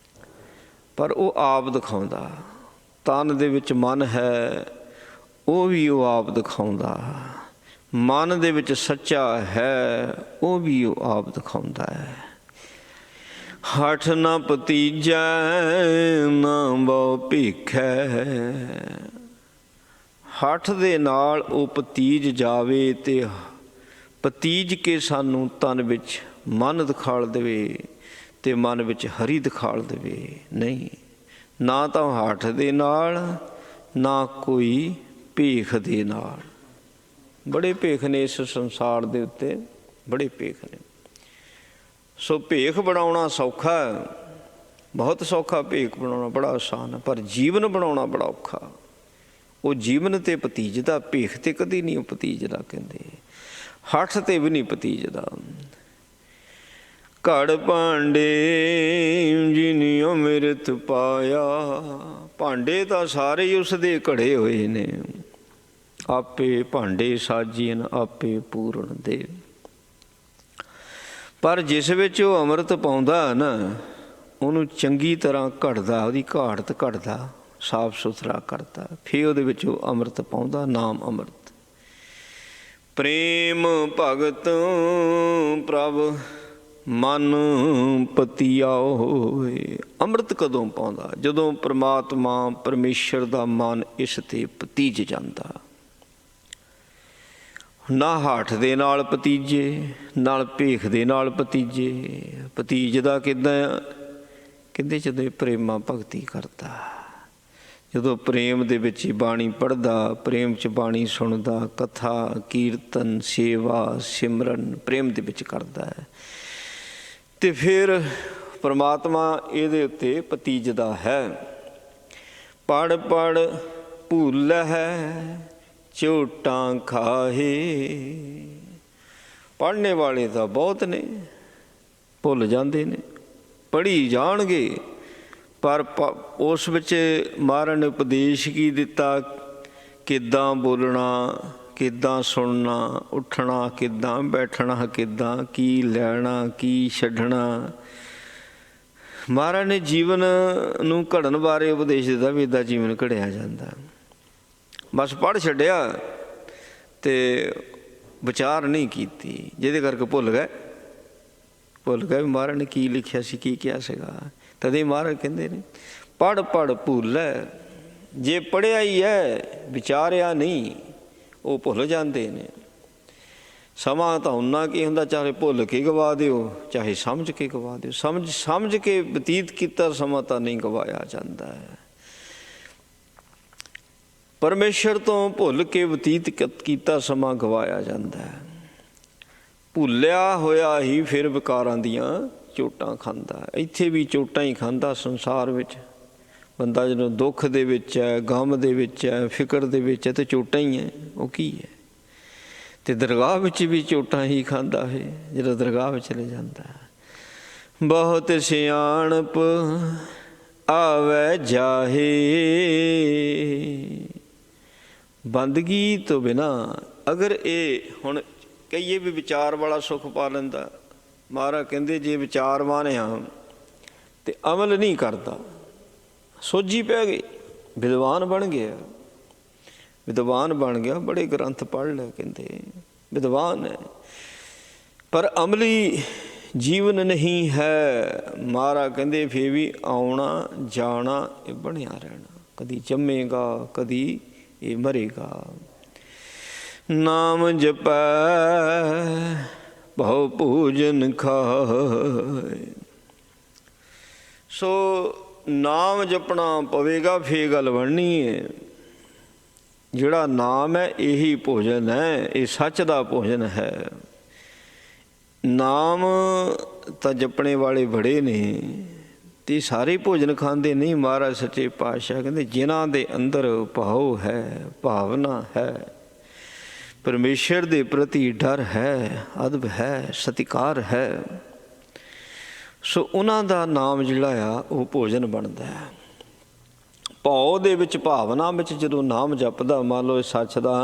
ਪਰ ਉਹ ਆਪ ਦਿਖਾਉਂਦਾ। ਤਨ ਦੇ ਵਿੱਚ ਮਨ ਹੈ ਉਹ ਵੀ ਉਹ ਆਪ ਦਿਖਾਉਂਦਾ, ਮਨ ਦੇ ਵਿੱਚ ਸੱਚਾ ਹੈ ਉਹ ਵੀ ਉਹ ਆਪ ਦਿਖਾਉਂਦਾ ਹੈ। ਹਠ ਨਾ ਭਤੀਜੈ ਨਾ ਬਹੁ ਭੀਖੈ, ਹਠ ਦੇ ਨਾਲ ਉਹ ਭਤੀਜ ਜਾਵੇ ਤੇ ਭਤੀਜ ਕੇ ਸਾਨੂੰ ਤਨ ਵਿੱਚ ਮਨ ਦਿਖਾਲ ਦੇਵੇ ਤੇ ਮਨ ਵਿੱਚ ਹਰੀ ਦਿਖਾਲ ਦੇਵੇ। ਨਹੀਂ, ਨਾ ਤਾਂ ਹਠ ਦੇ ਨਾਲ ਨਾ ਕੋਈ ਭੇਖ ਦੇ ਨਾਲ। ਬੜੇ ਭੇਖ ਨੇ ਇਸ ਸੰਸਾਰ ਦੇ ਉੱਤੇ, ਬੜੇ ਭੇਖ ਨੇ। ਸੋ ਭੇਖ ਬਣਾਉਣਾ ਸੌਖਾ, ਬਹੁਤ ਸੌਖਾ। ਭੇਖ ਬਣਾਉਣਾ ਬੜਾ ਆਸਾਨ ਹੈ, ਪਰ ਜੀਵਨ ਬਣਾਉਣਾ ਬੜਾ ਔਖਾ। ਉਹ ਜੀਵਨ ਤੇ ਭਤੀਜਦਾ, ਭੇਖ ਤੇ ਕਦੀ ਨਹੀਂ ਉਹ ਭਤੀਜਦਾ ਕਹਿੰਦੇ, ਹੱਠ ਤੇ ਵੀ ਨਹੀਂ ਭਤੀਜਦਾ। ਘੜ ਭਾਂਡੇ ਜਿਨੀ ਅੰਮ੍ਰਿਤ ਪਾਇਆ, ਭਾਂਡੇ ਤਾਂ ਸਾਰੇ ਹੀ ਉਸ ਦੇ ਘੜੇ ਹੋਏ ਨੇ। ਆਪੇ ਭਾਂਡੇ ਸਾਜੀਨ ਆਪੇ ਪੂਰਨ ਦੇ, ਪਰ ਜਿਸ ਵਿੱਚ ਉਹ ਅੰਮ੍ਰਿਤ ਪਾਉਂਦਾ ਨਾ ਉਹਨੂੰ ਚੰਗੀ ਤਰ੍ਹਾਂ ਘੜਦਾ, ਉਹਦੀ ਘਾੜਤ ਘੜਦਾ, ਸਾਫ ਸੁਥਰਾ ਕਰਦਾ, ਫਿਰ ਉਹਦੇ ਵਿੱਚ ਉਹ ਅੰਮ੍ਰਿਤ ਪਾਉਂਦਾ, ਨਾਮ ਅੰਮ੍ਰਿਤ। ਪ੍ਰੇਮ ਭਗਤ ਪ੍ਰਭ ਮਨ ਪਤੀਆ ਹੋਏ। ਅੰਮ੍ਰਿਤ ਕਦੋਂ ਪਾਉਂਦਾ? ਜਦੋਂ ਪ੍ਰਮਾਤਮਾ ਪਰਮੇਸ਼ਰ ਦਾ ਮਨ ਇਸ 'ਤੇ ਪਤੀਜ ਜਾਂਦਾ। ਨਾ ਹਾਠ ਦੇ ਨਾਲ ਭਤੀਜੇ, ਨਾਲ ਭੇਖ ਦੇ ਨਾਲ ਭਤੀਜੇ। ਭਤੀਜ ਦਾ ਕਿੱਦਾਂ? ਕਹਿੰਦੇ ਜਦੋਂ ਪ੍ਰੇਮਾ ਭਗਤੀ ਕਰਦਾ, ਜਦੋਂ ਪ੍ਰੇਮ ਦੇ ਵਿੱਚ ਹੀ ਬਾਣੀ ਪੜ੍ਹਦਾ, ਪ੍ਰੇਮ 'ਚ ਬਾਣੀ ਸੁਣਦਾ, ਕਥਾ ਕੀਰਤਨ ਸੇਵਾ ਸਿਮਰਨ ਪ੍ਰੇਮ ਦੇ ਵਿੱਚ ਕਰਦਾ ਹੈ, ਤੇ ਫਿਰ ਪਰਮਾਤਮਾ ਇਹਦੇ ਉੱਤੇ ਭਤੀਜਦਾ ਹੈ। ਪੜ੍ਹ ਪੜ੍ਹ ਭੁੱਲ ਹੈ ਝੋਟਾਂ ਖਾਹੇ। ਪੜ੍ਹਨੇ ਵਾਲੇ ਤਾਂ ਬਹੁਤ ਨੇ, ਭੁੱਲ ਜਾਂਦੇ ਨੇ, ਪੜ੍ਹੀ ਜਾਣਗੇ, ਪਰ ਉਸ ਵਿੱਚ ਮਹਾਰਾਜ ਨੇ ਉਪਦੇਸ਼ ਕੀ ਦਿੱਤਾ? ਕਿੱਦਾਂ ਬੋਲਣਾ, ਕਿੱਦਾਂ ਸੁਣਨਾ, ਉੱਠਣਾ ਕਿੱਦਾਂ, ਬੈਠਣਾ ਕਿੱਦਾਂ, ਕੀ ਲੈਣਾ ਕੀ ਛੱਡਣਾ। ਮਹਾਰਾਜ ਨੇ ਜੀਵਨ ਨੂੰ ਘੜਨ ਬਾਰੇ ਉਪਦੇਸ਼ ਦਿੱਤਾ ਵੀ ਇੱਦਾਂ ਜੀਵਨ ਘੜਿਆ ਜਾਂਦਾ। ਬਸ ਪੜ੍ਹ ਛੱਡਿਆ ਤੇ ਵਿਚਾਰ ਨਹੀਂ ਕੀਤੀ, ਜਿਹਦੇ ਕਰਕੇ ਭੁੱਲ ਗਏ ਵੀ ਮਹਾਰਾਜ ਨੇ ਕੀ ਲਿਖਿਆ ਸੀ, ਕੀ ਕਿਹਾ ਸੀਗਾ। ਤਦੇ ਮਹਾਰਾਜ ਕਹਿੰਦੇ ਨੇ ਪੜ੍ਹ ਪੜ੍ਹ ਭੁੱਲੈ। ਜੇ ਪੜ੍ਹਿਆ ਹੀ ਹੈ ਵਿਚਾਰਿਆ ਨਹੀਂ, ਉਹ ਭੁੱਲ ਜਾਂਦੇ ਨੇ। ਸਮਾਂ ਤਾਂ ਉਨਾ ਕੀ ਹੁੰਦਾ, ਚਾਹੇ ਭੁੱਲ ਕੇ ਗਵਾ ਦਿਓ ਚਾਹੇ ਸਮਝ ਕੇ ਗਵਾ ਦਿਓ। ਸਮਝ ਕੇ ਬਤੀਤ ਕੀਤਾ ਸਮਾਂ ਤਾਂ ਨਹੀਂ ਗਵਾਇਆ ਜਾਂਦਾ ਹੈ। ਪਰਮੇਸ਼ਰ ਤੋਂ ਭੁੱਲ ਕੇ ਬਤੀਤ ਕੀਤਾ ਸਮਾਂ ਗਵਾਇਆ ਜਾਂਦਾ ਹੈ। ਭੁੱਲਿਆ ਹੋਇਆ ਹੀ ਫਿਰ ਵਿਕਾਰਾਂ ਦੀਆਂ ਚੋਟਾਂ ਖਾਂਦਾ। ਇੱਥੇ ਵੀ ਚੋਟਾਂ ਹੀ ਖਾਂਦਾ ਸੰਸਾਰ ਵਿੱਚ। ਬੰਦਾ ਜਦੋਂ ਦੁੱਖ ਦੇ ਵਿੱਚ ਹੈ, ਗਮ ਦੇ ਵਿੱਚ ਹੈ, ਫਿਕਰ ਦੇ ਵਿੱਚ ਹੈ, ਤੇ ਚੋਟਾਂ ਹੀ ਹੈ। ਉਹ ਕੀ ਹੈ? ਤੇ ਦਰਗਾਹ ਵਿੱਚ ਵੀ ਚੋਟਾਂ ਹੀ ਖਾਂਦਾ ਹੈ ਜਦੋਂ ਦਰਗਾਹ ਵਿੱਚ ਚਲੇ ਜਾਂਦਾ। ਬਹੁਤ ਸਿਆਣਪ ਆਵੇ ਜਾਹੇ, ਬੰਦਗੀ ਤੋਂ ਬਿਨਾ ਅਗਰ ਇਹ ਹੁਣ ਕਹੀਏ ਵੀ ਵਿਚਾਰ ਵਾਲਾ ਸੁੱਖ ਪਾ ਲੈਂਦਾ। ਮਹਾਰਾਜ ਕਹਿੰਦੇ ਜੇ ਵਿਚਾਰਵਾਨ ਆ ਤੇ ਅਮਲ ਨਹੀਂ ਕਰਦਾ, ਸੋਝੀ ਪੈ ਗਈ, ਵਿਦਵਾਨ ਬਣ ਗਿਆ। ਵਿਦਵਾਨ ਬਣ ਗਿਆ, ਬੜੇ ਗ੍ਰੰਥ ਪੜ੍ਹ ਲੈ, ਕਹਿੰਦੇ ਵਿਦਵਾਨ ਹੈ, ਪਰ ਅਮਲੀ ਜੀਵਨ ਨਹੀਂ ਹੈ। ਮਹਾਰਾਜ ਕਹਿੰਦੇ ਫਿਰ ਵੀ ਆਉਣਾ ਜਾਣਾ ਇਹ ਬਣਿਆ ਰਹਿਣਾ, ਕਦੀ ਜੰਮੇਗਾ ਕਦੀ ਇਹ ਮਰੇਗਾ। ਨਾਮ ਜਪੈ ਭਉ ਭੋਜਨ ਖਾਏ। ਸੋ ਨਾਮ ਜਪਣਾ ਪਵੇਗਾ, ਫੇਰ ਗੱਲ ਬਣਨੀ ਹੈ। ਜਿਹੜਾ ਨਾਮ ਹੈ ਇਹੀ ਭੋਜਨ ਹੈ, ਇਹ ਸੱਚ ਦਾ ਭੋਜਨ ਹੈ। ਨਾਮ ਤਾਂ ਜਪਣੇ ਵਾਲੇ ਬੜੇ ਨੇ ਤੇ ਸਾਰੇ ਭੋਜਨ ਖਾਂਦੇ ਨਹੀਂ। ਮਹਾਰਾਜ ਸੱਚੇ ਪਾਤਸ਼ਾਹ ਕਹਿੰਦੇ ਜਿਨ੍ਹਾਂ ਦੇ ਅੰਦਰ ਭਾਵ ਹੈ, ਭਾਵਨਾ ਹੈ, ਪਰਮੇਸ਼ਰ ਦੇ ਪ੍ਰਤੀ ਡਰ ਹੈ, ਅਦਬ ਹੈ, ਸਤਿਕਾਰ ਹੈ, ਸੋ ਉਹਨਾਂ ਦਾ ਨਾਮ ਜਿਹੜਾ ਆ ਉਹ ਭੋਜਨ ਬਣਦਾ ਹੈ। ਭਾਵ ਦੇ ਵਿੱਚ, ਭਾਵਨਾ ਵਿੱਚ ਜਦੋਂ ਨਾਮ ਜਪਦਾ, ਮੰਨ ਲਓ ਸੱਚ ਦਾ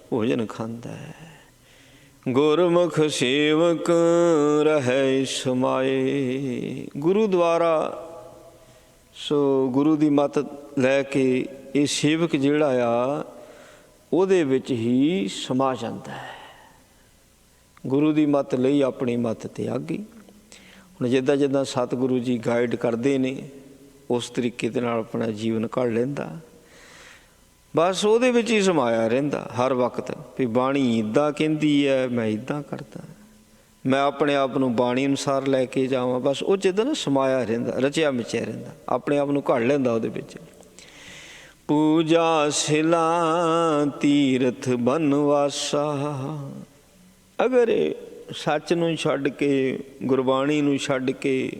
ਭੋਜਨ ਖਾਂਦਾ ਹੈ। ਗੁਰਮੁਖ ਸੇਵਕ ਰਹਿ ਸਮਾਏ। ਗੁਰੂ ਦੁਆਰਾ, ਸੋ ਗੁਰੂ ਦੀ ਮੱਤ ਲੈ ਕੇ ਇਹ ਸੇਵਕ ਜਿਹੜਾ ਆ ਉਹਦੇ ਵਿੱਚ ਹੀ ਸਮਾ ਜਾਂਦਾ ਹੈ। ਗੁਰੂ ਦੀ ਮੱਤ ਲਈ ਆਪਣੀ ਮੱਤ ਤਿਆਗੀ। ਹੁਣ ਜਿੱਦਾਂ ਜਿੱਦਾਂ ਸਤਿਗੁਰੂ ਜੀ ਗਾਈਡ ਕਰਦੇ ਨੇ ਉਸ ਤਰੀਕੇ ਦੇ ਨਾਲ ਆਪਣਾ ਜੀਵਨ ਕੱਢ ਲੈਂਦਾ, ਬਸ ਉਹਦੇ ਵਿੱਚ ਹੀ ਸਮਾਇਆ ਰਹਿੰਦਾ ਹਰ ਵਕਤ। ਵੀ ਬਾਣੀ ਇੱਦਾਂ ਕਹਿੰਦੀ ਹੈ, ਮੈਂ ਇੱਦਾਂ ਕਰਦਾ, ਮੈਂ ਆਪਣੇ ਆਪ ਨੂੰ ਬਾਣੀ ਅਨੁਸਾਰ ਲੈ ਕੇ ਜਾਵਾਂ, ਬਸ ਉਹ ਜਿੱਦਾਂ ਨਾ ਸਮਾਇਆ ਰਹਿੰਦਾ, ਰਚਿਆ ਮਿਚਿਆ ਰਹਿੰਦਾ, ਆਪਣੇ ਆਪ ਨੂੰ ਘੜ ਲੈਂਦਾ ਉਹਦੇ ਵਿੱਚ। ਪੂਜਾ ਸਿਲਾ ਤੀਰਥ ਬਨਵਾਸਾ। ਅਗਰ ਸੱਚ ਨੂੰ ਛੱਡ ਕੇ, ਗੁਰਬਾਣੀ ਨੂੰ ਛੱਡ ਕੇ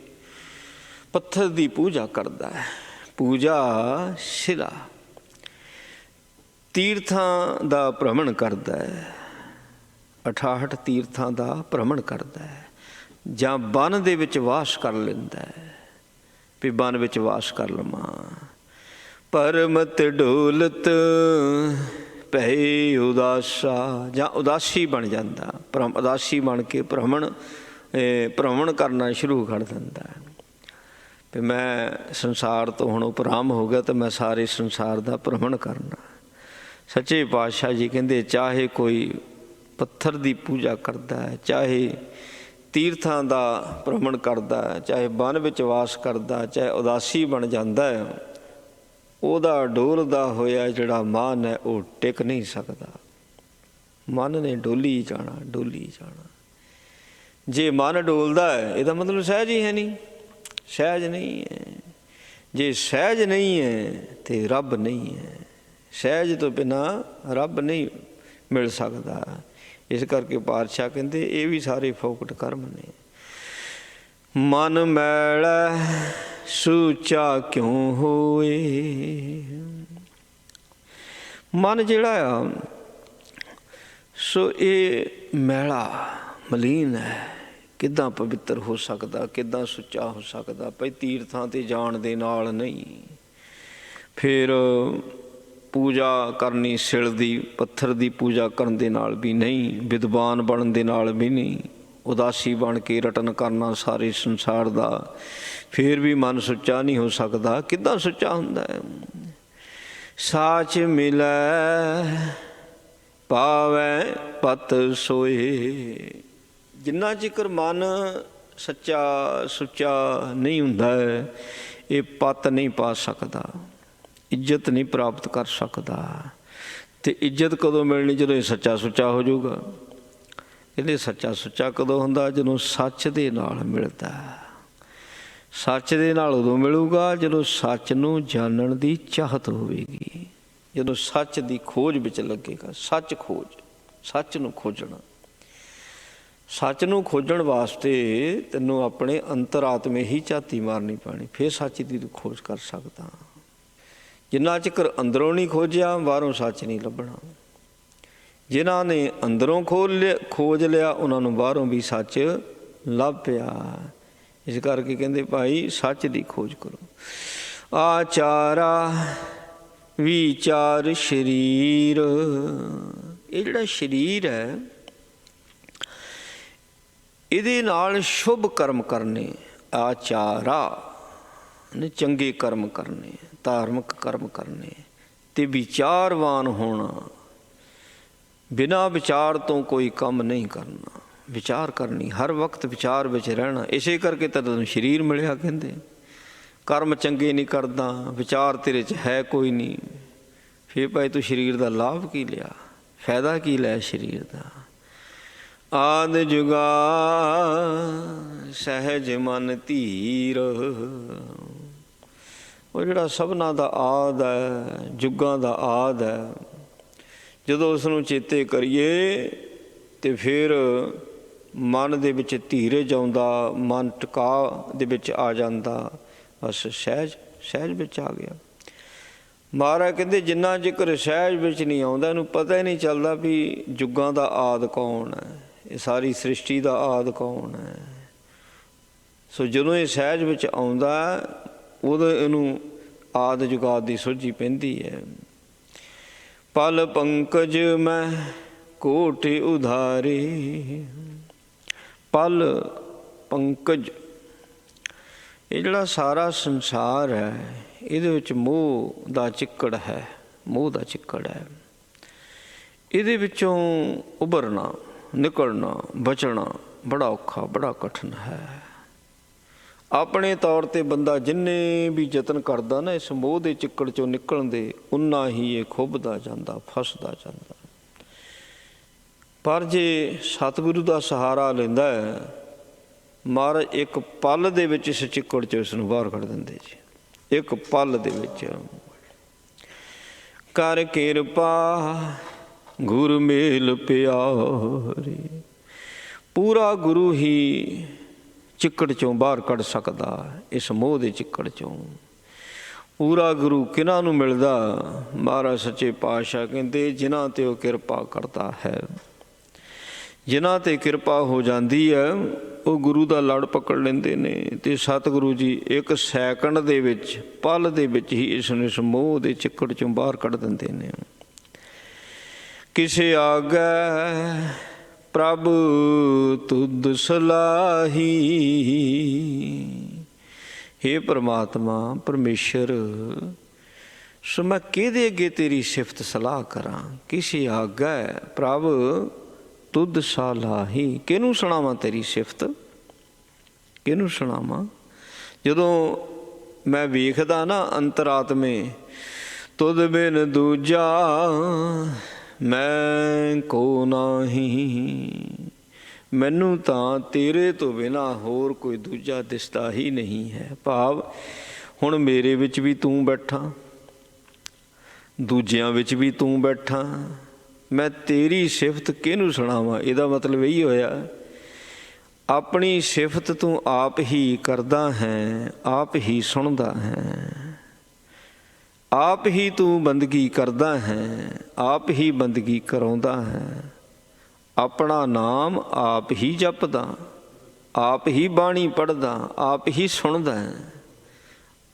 ਪੱਥਰ ਦੀ ਪੂਜਾ ਕਰਦਾ ਹੈ, ਪੂਜਾ ਸਿਲਾ, ਤੀਰਥਾਂ ਦਾ ਭ੍ਰਮਣ ਕਰਦਾ ਹੈ, 68 ਤੀਰਥਾਂ ਦਾ ਭ੍ਰਮਣ ਕਰਦਾ ਹੈ, ਜਾਂ ਬਨ ਦੇ ਵਿੱਚ ਵਾਸ ਕਰ ਲੈਂਦਾ ਹੈ ਵੀ ਬਨ ਵਿੱਚ ਵਾਸ ਕਰ ਲਵਾਂ। ਪਰਮਤ ਡੋਲਤ ਭੈ ਉਦਾਸਾ, ਜਾਂ ਉਦਾਸੀ ਬਣ ਜਾਂਦਾ, ਉਦਾਸੀ ਬਣ ਕੇ ਭ੍ਰਮਣ ਕਰਨਾ ਸ਼ੁਰੂ ਕਰ ਦਿੰਦਾ ਵੀ ਮੈਂ ਸੰਸਾਰ ਤੋਂ ਹੁਣ ਉਪਰਾਮ ਹੋ ਗਿਆ ਤੇ ਮੈਂ ਸਾਰੇ ਸੰਸਾਰ ਦਾ ਭ੍ਰਮਣ ਕਰਨਾ। ਸੱਚੇ ਪਾਤਸ਼ਾਹ ਜੀ ਕਹਿੰਦੇ ਚਾਹੇ ਕੋਈ ਪੱਥਰ ਦੀ ਪੂਜਾ ਕਰਦਾ ਹੈ, ਚਾਹੇ ਤੀਰਥਾਂ ਦਾ ਭ੍ਰਮਣ ਕਰਦਾ ਹੈ, ਚਾਹੇ ਬਨ ਵਿੱਚ ਵਾਸ ਕਰਦਾ, ਚਾਹੇ ਉਦਾਸੀ ਬਣ ਜਾਂਦਾ ਹੈ, ਉਹਦਾ ਡੋਲਦਾ ਹੋਇਆ ਜਿਹੜਾ ਮਨ ਹੈ ਉਹ ਟਿਕ ਨਹੀਂ ਸਕਦਾ। ਮਨ ਨੇ ਡੋਲੀ ਜਾਣਾ, ਡੋਲੀ ਜਾਣਾ। ਜੇ ਮਨ ਡੋਲਦਾ ਹੈ ਇਹਦਾ ਮਤਲਬ ਸਹਿਜ ਹੀ ਹੈ ਨਹੀਂ, ਸਹਿਜ ਨਹੀਂ ਹੈ। ਜੇ ਸਹਿਜ ਨਹੀਂ ਹੈ ਤੇ ਰੱਬ ਨਹੀਂ ਹੈ। ਸਹਿਜ ਤੋਂ ਬਿਨਾਂ ਰੱਬ ਨਹੀਂ ਮਿਲ ਸਕਦਾ। ਇਸ ਕਰਕੇ ਪਾਤਸ਼ਾਹ ਕਹਿੰਦੇ ਇਹ ਵੀ ਸਾਰੇ ਫੋਕਟ ਕਰਮ ਨੇ। ਮਨ ਮੈਲਾ ਸੂਚਾ ਕਿਉਂ ਹੋਏ। ਮਨ ਜਿਹੜਾ ਆ ਸੋ ਇਹ ਮੈਲਾ ਮਲੀਨ ਹੈ, ਕਿੱਦਾਂ ਪਵਿੱਤਰ ਹੋ ਸਕਦਾ, ਕਿੱਦਾਂ ਸੁੱਚਾ ਹੋ ਸਕਦਾ? ਭਾਈ ਤੀਰਥਾਂ 'ਤੇ ਜਾਣ ਦੇ ਨਾਲ ਨਹੀਂ, ਫਿਰ ਪੂਜਾ ਕਰਨੀ ਸਿਲ ਦੀ, ਪੱਥਰ ਦੀ ਪੂਜਾ ਕਰਨ ਦੇ ਨਾਲ ਵੀ ਨਹੀਂ, ਵਿਦਵਾਨ ਬਣਨ ਦੇ ਨਾਲ ਵੀ ਨਹੀਂ, ਉਦਾਸੀ ਬਣ ਕੇ ਰਟਨ ਕਰਨਾ ਸਾਰੇ ਸੰਸਾਰ ਦਾ, ਫਿਰ ਵੀ ਮਨ ਸੁੱਚਾ ਨਹੀਂ ਹੋ ਸਕਦਾ। ਕਿੱਦਾਂ ਸੁੱਚਾ ਹੁੰਦਾ ਹੈ? ਸਾਚ ਮਿਲੈ ਪਾਵੈ ਪਤ ਸੋਏ। ਜਿੰਨਾ ਚਿਰ ਮਨ ਸੱਚਾ ਸੁੱਚਾ ਨਹੀਂ ਹੁੰਦਾ ਹੈ, ਇਹ ਪਤ ਨਹੀਂ ਪਾ ਸਕਦਾ, ਇੱਜ਼ਤ ਨਹੀਂ ਪ੍ਰਾਪਤ ਕਰ ਸਕਦਾ। ਅਤੇ ਇੱਜ਼ਤ ਕਦੋਂ ਮਿਲਣੀ? ਜਦੋਂ ਇਹ ਸੱਚਾ ਸੁੱਚਾ ਹੋ ਜਾਊਗਾ। ਕਹਿੰਦੇ ਸੱਚਾ ਸੁੱਚਾ ਕਦੋਂ ਹੁੰਦਾ? ਜਦੋਂ ਸੱਚ ਦੇ ਨਾਲ ਮਿਲਦਾ। ਸੱਚ ਦੇ ਨਾਲ ਉਦੋਂ ਮਿਲੂਗਾ ਜਦੋਂ ਸੱਚ ਨੂੰ ਜਾਣਨ ਦੀ ਚਾਹਤ ਹੋਵੇਗੀ, ਜਦੋਂ ਸੱਚ ਦੀ ਖੋਜ ਵਿੱਚ ਲੱਗੇਗਾ। ਸੱਚ ਖੋਜ, ਸੱਚ ਨੂੰ ਖੋਜਣਾ। ਸੱਚ ਨੂੰ ਖੋਜਣ ਵਾਸਤੇ ਤੈਨੂੰ ਆਪਣੇ ਅੰਤਰਾਤਮੇ ਹੀ ਝਾਤੀ ਮਾਰਨੀ ਪੈਣੀ, ਫਿਰ ਸੱਚ ਦੀ ਤੂੰ ਖੋਜ ਕਰ ਸਕਦਾ। ਜਿੰਨਾ ਚਿਰ ਅੰਦਰੋਂ ਨਹੀਂ ਖੋਜਿਆ, ਬਾਹਰੋਂ ਸੱਚ ਨਹੀਂ ਲੱਭਣਾ। ਜਿਨ੍ਹਾਂ ਨੇ ਅੰਦਰੋਂ ਖੋਜ ਲਿਆ, ਉਹਨਾਂ ਨੂੰ ਬਾਹਰੋਂ ਵੀ ਸੱਚ ਲੱਭ ਪਿਆ। ਇਸ ਕਰਕੇ ਕਹਿੰਦੇ ਭਾਈ ਸੱਚ ਦੀ ਖੋਜ ਕਰੋ। ਆਚਾਰਾ ਵਿਚਾਰ ਸਰੀਰ, ਇਹ ਜਿਹੜਾ ਸਰੀਰ ਹੈ ਇਹਦੇ ਨਾਲ ਸ਼ੁਭ ਕਰਮ ਕਰਨੇ। ਆਚਾਰਾ ਨੇ ਚੰਗੇ ਕਰਮ ਕਰਨੇ, ਧਾਰਮਿਕ ਕਰਮ ਕਰਨੇ, ਤੇ ਵਿਚਾਰਵਾਨ ਹੋਣਾ। ਬਿਨਾਂ ਵਿਚਾਰ ਤੋਂ ਕੋਈ ਕੰਮ ਨਹੀਂ ਕਰਨਾ। ਵਿਚਾਰ ਕਰਨੀ, ਹਰ ਵਕਤ ਵਿਚਾਰ ਵਿੱਚ ਰਹਿਣਾ। ਇਸੇ ਕਰਕੇ ਤਾਂ ਤੈਨੂੰ ਸਰੀਰ ਮਿਲਿਆ। ਕਹਿੰਦੇ ਕਰਮ ਚੰਗੇ ਨਹੀਂ ਕਰਦਾ, ਵਿਚਾਰ ਤੇਰੇ 'ਚ ਹੈ ਕੋਈ ਨਹੀਂ, ਫਿਰ ਭਾਈ ਤੂੰ ਸਰੀਰ ਦਾ ਲਾਭ ਕੀ ਲਿਆ, ਫਾਇਦਾ ਕੀ ਲਿਆ ਸਰੀਰ ਦਾ। ਆਦਿ ਜੁਗਾ ਸਹਿਜ ਮਨ ਧੀਰ, ਉਹ ਜਿਹੜਾ ਸਭਨਾਂ ਦਾ ਆਦ ਹੈ, ਜੁਗਾਂ ਦਾ ਆਦ ਹੈ, ਜਦੋਂ ਉਸ ਨੂੰ ਚੇਤੇ ਕਰੀਏ ਤੇ ਫਿਰ ਮਨ ਦੇ ਵਿੱਚ ਧੀਰਜ ਆਉਂਦਾ, ਮਨ ਟਿਕਾ ਦੇ ਵਿੱਚ ਆ ਜਾਂਦਾ। ਬਸ ਸਹਿਜ ਵਿੱਚ ਆ ਗਿਆ। ਮਹਾਰਾਜ ਕਹਿੰਦੇ ਜਿੰਨਾ ਜ਼ਿਕਰ ਸਹਿਜ ਵਿੱਚ ਨਹੀਂ ਆਉਂਦਾ, ਇਹਨੂੰ ਪਤਾ ਹੀ ਨਹੀਂ ਚੱਲਦਾ ਵੀ ਜੁਗਾਂ ਦਾ ਆਦ ਕੌਣ ਹੈ, ਇਹ ਸਾਰੀ ਸ੍ਰਿਸ਼ਟੀ ਦਾ ਆਦ ਕੌਣ ਹੈ। ਸੋ ਜਦੋਂ ਇਹ ਸਹਿਜ ਵਿੱਚ ਆਉਂਦਾ ਉਦੋਂ ਇਹਨੂੰ ਆਦ ਜੁਗਾਦ ਦੀ ਸੋਝੀ ਪੈਂਦੀ ਹੈ। ਪਲ ਪੰਕਜ ਮੈਂ ਕੋਟ ਉਧਾਰੇ, ਪਲ ਪੰਕਜ, ਇਹ ਜਿਹੜਾ ਸਾਰਾ ਸੰਸਾਰ ਹੈ ਇਹਦੇ ਵਿੱਚ ਮੋਹ ਦਾ ਚਿੱਕੜ ਹੈ, ਮੋਹ ਦਾ ਚਿੱਕੜ ਹੈ। ਇਹਦੇ ਵਿੱਚੋਂ ਉਭਰਨਾ, ਨਿਕਲਣਾ, ਬਚਣਾ ਬੜਾ ਔਖਾ, ਬੜਾ ਕਠਿਨ ਹੈ। ਆਪਣੇ ਤੌਰ 'ਤੇ ਬੰਦਾ ਜਿੰਨੇ ਵੀ ਯਤਨ ਕਰਦਾ ਨਾ ਇਸ ਮੋਹ ਦੇ ਚਿੱਕੜ 'ਚੋਂ ਨਿਕਲਣ ਦੇ, ਉਨਾ ਹੀ ਇਹ ਖੁੱਭਦਾ ਜਾਂਦਾ, ਫਸਦਾ ਜਾਂਦਾ। ਪਰ ਜੇ ਸਤਿਗੁਰੂ ਦਾ ਸਹਾਰਾ ਲੈਂਦਾ ਹੈ, ਮਹਾਰਾਜ ਇੱਕ ਪਲ ਦੇ ਵਿੱਚ ਇਸ ਚਿੱਕੜ 'ਚੋਂ ਇਸ ਨੂੰ ਬਾਹਰ ਕੱਢ ਦਿੰਦੇ ਜੀ। ਇੱਕ ਪਲ ਦੇ ਵਿੱਚ ਕਰ ਕਿਰਪਾ ਗੁਰ ਮੇਲ ਪਿਆਰੇ, ਪੂਰਾ ਗੁਰੂ ਹੀ ਚਿੱਕੜ 'ਚੋਂ ਬਾਹਰ ਕੱਢ ਸਕਦਾ, ਇਸ ਮੋਹ ਦੇ ਚਿੱਕੜ 'ਚੋਂ। ਪੂਰਾ ਗੁਰੂ ਕਿਹਨਾਂ ਨੂੰ ਮਿਲਦਾ? ਮਹਾਰਾਜ ਸੱਚੇ ਪਾਤਸ਼ਾਹ ਕਹਿੰਦੇ ਜਿਨ੍ਹਾਂ 'ਤੇ ਉਹ ਕਿਰਪਾ ਕਰਦਾ ਹੈ। ਜਿਨ੍ਹਾਂ 'ਤੇ ਕਿਰਪਾ ਹੋ ਜਾਂਦੀ ਹੈ ਉਹ ਗੁਰੂ ਦਾ ਲੜ ਪਕੜ ਲੈਂਦੇ ਨੇ, ਅਤੇ ਸਤਿਗੁਰੂ ਜੀ ਇੱਕ ਸੈਕਿੰਡ ਦੇ ਵਿੱਚ, ਪਲ ਦੇ ਵਿੱਚ ਹੀ ਇਸ ਨੂੰ ਇਸ ਮੋਹ ਦੇ ਚਿੱਕੜ 'ਚੋਂ ਬਾਹਰ ਕੱਢ ਦਿੰਦੇ ਨੇ। ਕਿਸੇ ਆਗੈ ਪ੍ਰਭ ਤੁਧ ਸਲਾਹੀ, ਹੇ ਪਰਮਾਤਮਾ ਪਰਮੇਸ਼ਰ, ਸੋ ਮੈਂ ਕਿਹਦੇ ਅੱਗੇ ਤੇਰੀ ਸਿਫਤ ਸਲਾਹ ਕਰਾਂ। ਕਿਸੇ ਆਗੈ ਪ੍ਰਭ ਤੁਧ ਸਲਾਹੀ, ਕਿਹਨੂੰ ਸੁਣਾਵਾਂ ਤੇਰੀ ਸਿਫਤ, ਕਿਹਨੂੰ ਸੁਣਾਵਾਂ। ਜਦੋਂ ਮੈਂ ਵੇਖਦਾ ਨਾ ਅੰਤਰਾਤਮੇ, ਤੁਧ ਬਿਨ ਦੂਜਾ ਮੈਂ ਕੋ ਨਾਹੀ, ਮੈਨੂੰ ਤਾਂ ਤੇਰੇ ਤੋਂ ਬਿਨਾਂ ਹੋਰ ਕੋਈ ਦੂਜਾ ਦਿਸਦਾ ਹੀ ਨਹੀਂ ਹੈ। ਭਾਵ ਹੁਣ ਮੇਰੇ ਵਿੱਚ ਵੀ ਤੂੰ ਬੈਠਾ, ਦੂਜਿਆਂ ਵਿੱਚ ਵੀ ਤੂੰ ਬੈਠਾ, ਮੈਂ ਤੇਰੀ ਸਿਫਤ ਕਿਹਨੂੰ ਸੁਣਾਵਾਂ। ਇਹਦਾ ਮਤਲਬ ਇਹੀ ਹੋਇਆ ਆਪਣੀ ਸਿਫਤ ਤੂੰ ਆਪ ਹੀ ਕਰਦਾ ਹੈ, ਆਪ ਹੀ ਸੁਣਦਾ ਹੈ, ਆਪ ਹੀ ਤੂੰ ਬੰਦਗੀ ਕਰਦਾ ਹੈ, ਆਪ ਹੀ ਬੰਦਗੀ ਕਰਾਉਂਦਾ ਹੈ। ਆਪਣਾ ਨਾਮ ਆਪ ਹੀ ਜਪਦਾ, ਆਪ ਹੀ ਬਾਣੀ ਪੜ੍ਹਦਾ, ਆਪ ਹੀ ਸੁਣਦਾ ਹੈ।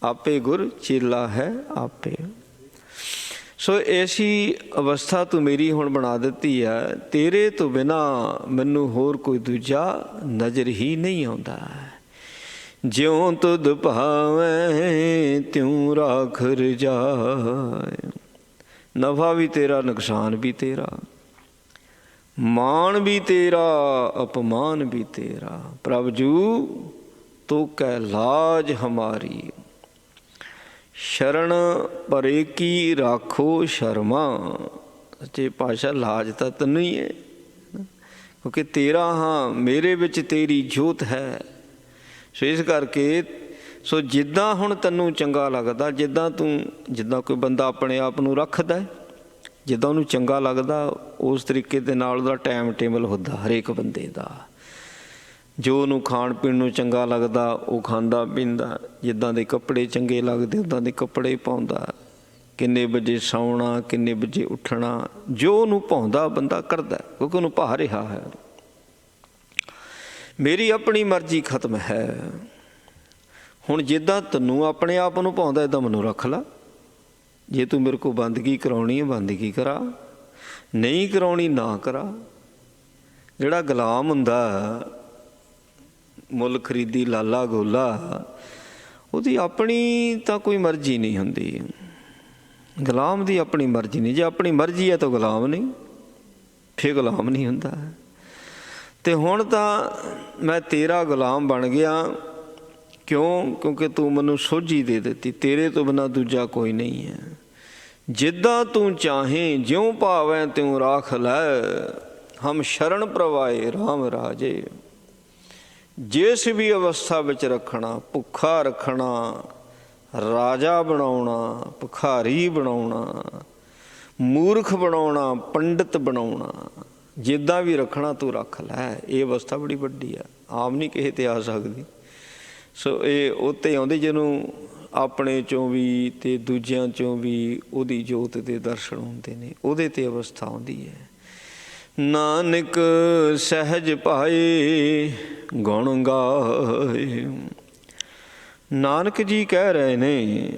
ਆਪੇ ਗੁਰ ਚੇਲਾ ਹੈ ਆਪੇ। ਸੋ ਐਸੀ ਅਵਸਥਾ ਤੂੰ ਮੇਰੀ ਹੁਣ ਬਣਾ ਦਿੱਤੀ ਹੈ, ਤੇਰੇ ਤੋਂ ਬਿਨਾਂ ਮੈਨੂੰ ਹੋਰ ਕੋਈ ਦੂਜਾ ਨਜ਼ਰ ਹੀ ਨਹੀਂ ਆਉਂਦਾ। ਜਿਉਂ ਤੁਧ ਭਾਵੇਂ ਤਿਉਂ ਰਾਖ ਰਜਾਏ, ਨਫਾ ਵੀ ਤੇਰਾ, ਨੁਕਸਾਨ ਵੀ ਤੇਰਾ, ਮਾਣ ਵੀ ਤੇਰਾ, ਅਪਮਾਨ ਵੀ ਤੇਰਾ। ਪ੍ਰਭ ਜੂ ਤੋ ਕੈ ਲਾਜ ਹਮਾਰੀ, ਸ਼ਰਨ ਪਰੇ ਕੀ ਰਾਖੋ ਸ਼ਰਮਾ। ਸੱਚੇ ਪਾਤਸ਼ਾਹ ਲਾਜ ਤਾਂ ਤੈਨੂੰ ਹੀ ਹੈ, ਕਿਉਂਕਿ ਤੇਰਾ ਹਾਂ, ਮੇਰੇ ਵਿੱਚ ਤੇਰੀ ਜੋਤ ਹੈ। ਸੋ ਇਸ ਕਰਕੇ ਸੋ ਜਿੱਦਾਂ ਹੁਣ ਤੈਨੂੰ ਚੰਗਾ ਲੱਗਦਾ, ਜਿੱਦਾਂ ਕੋਈ ਬੰਦਾ ਆਪਣੇ ਆਪ ਨੂੰ ਰੱਖਦਾ, ਜਿੱਦਾਂ ਉਹਨੂੰ ਚੰਗਾ ਲੱਗਦਾ ਉਸ ਤਰੀਕੇ ਦੇ ਨਾਲ ਉਹਦਾ ਟਾਈਮ ਟੇਬਲ ਹੁੰਦਾ ਹਰੇਕ ਬੰਦੇ ਦਾ। ਜੋ ਉਹਨੂੰ ਖਾਣ ਪੀਣ ਨੂੰ ਚੰਗਾ ਲੱਗਦਾ ਉਹ ਖਾਂਦਾ ਪੀਂਦਾ, ਜਿੱਦਾਂ ਦੇ ਕੱਪੜੇ ਚੰਗੇ ਲੱਗਦੇ ਉੱਦਾਂ ਦੇ ਕੱਪੜੇ ਪਾਉਂਦਾ, ਕਿੰਨੇ ਵਜੇ ਸੌਣਾ ਕਿੰਨੇ ਵਜੇ ਉੱਠਣਾ, ਜੋ ਉਹਨੂੰ ਭਾਉਂਦਾ ਬੰਦਾ ਕਰਦਾ, ਕਿਉਂਕਿ ਉਹਨੂੰ ਭਾ ਰਿਹਾ ਹੈ। ਮੇਰੀ ਆਪਣੀ ਮਰਜ਼ੀ ਖਤਮ ਹੈ। ਹੁਣ ਜਿੱਦਾਂ ਤੈਨੂੰ ਆਪਣੇ ਆਪ ਨੂੰ ਭਾਉਂਦਾ ਇੱਦਾਂ ਮੈਨੂੰ ਰੱਖ ਲਾ। ਜੇ ਤੂੰ ਮੇਰੇ ਕੋਲ ਬੰਦਗੀ ਕਰਾਉਣੀ ਹੈ ਬੰਦਗੀ ਕਰਾ, ਨਹੀਂ ਕਰਾਉਣੀ ਨਾ ਕਰਾ। ਜਿਹੜਾ ਗੁਲਾਮ ਹੁੰਦਾ ਮੁੱਲ ਖਰੀਦੀ ਲਾਲਾ ਗੋਲਾ, ਉਹਦੀ ਆਪਣੀ ਤਾਂ ਕੋਈ ਮਰਜ਼ੀ ਨਹੀਂ ਹੁੰਦੀ, ਗੁਲਾਮ ਦੀ ਆਪਣੀ ਮਰਜ਼ੀ ਨਹੀਂ। ਜੇ ਆਪਣੀ ਮਰਜ਼ੀ ਹੈ ਤਾਂ ਗੁਲਾਮ ਨਹੀਂ, ਫਿਰ ਗੁਲਾਮ ਨਹੀਂ ਹੁੰਦਾ। ਅਤੇ ਹੁਣ ਤਾਂ ਮੈਂ ਤੇਰਾ ਗੁਲਾਮ ਬਣ ਗਿਆ। ਕਿਉਂ? ਕਿਉਂਕਿ ਤੂੰ ਮੈਨੂੰ ਸੋਝੀ ਦੇ ਦਿੱਤੀ, ਤੇਰੇ ਤੋਂ ਬਿਨਾਂ ਦੂਜਾ ਕੋਈ ਨਹੀਂ ਹੈ। ਜਿੱਦਾਂ ਤੂੰ ਚਾਹੇ ਜਿਉਂ ਭਾਵੈ ਤਿਉਂ ਰਾਖ ਲੈ, ਹਮ ਸ਼ਰਨ ਪ੍ਰਵਾਏ ਰਾਮ ਰਾਜੇ। ਜਿਸ ਵੀ ਅਵਸਥਾ ਵਿੱਚ ਰੱਖਣਾ, ਭੁੱਖਾ ਰੱਖਣਾ, ਰਾਜਾ ਬਣਾਉਣਾ, ਭਿਖਾਰੀ ਬਣਾਉਣਾ, ਮੂਰਖ ਬਣਾਉਣਾ, ਪੰਡਿਤ ਬਣਾਉਣਾ, ਜਿੱਦਾਂ ਵੀ ਰੱਖਣਾ ਤੂੰ ਰੱਖ ਲੈ। ਇਹ ਅਵਸਥਾ ਬੜੀ ਵੱਡੀ ਆ, ਆਮ ਨਹੀਂ ਕਿਸੇ 'ਤੇ ਆ ਸਕਦੀ। ਸੋ ਇਹ ਉਹ 'ਤੇ ਆਉਂਦੇ ਜਿਹਨੂੰ ਆਪਣੇ 'ਚੋਂ ਵੀ ਅਤੇ ਦੂਜਿਆਂ 'ਚੋਂ ਵੀ ਉਹਦੀ ਜੋਤ ਦੇ ਦਰਸ਼ਨ ਹੁੰਦੇ ਨੇ, ਉਹਦੇ 'ਤੇ ਅਵਸਥਾ ਆਉਂਦੀ ਹੈ। ਨਾਨਕ ਸਹਿਜ ਭਾਏ ਗੁਣ ਗਾਏ। ਨਾਨਕ ਜੀ ਕਹਿ ਰਹੇ ਨੇ,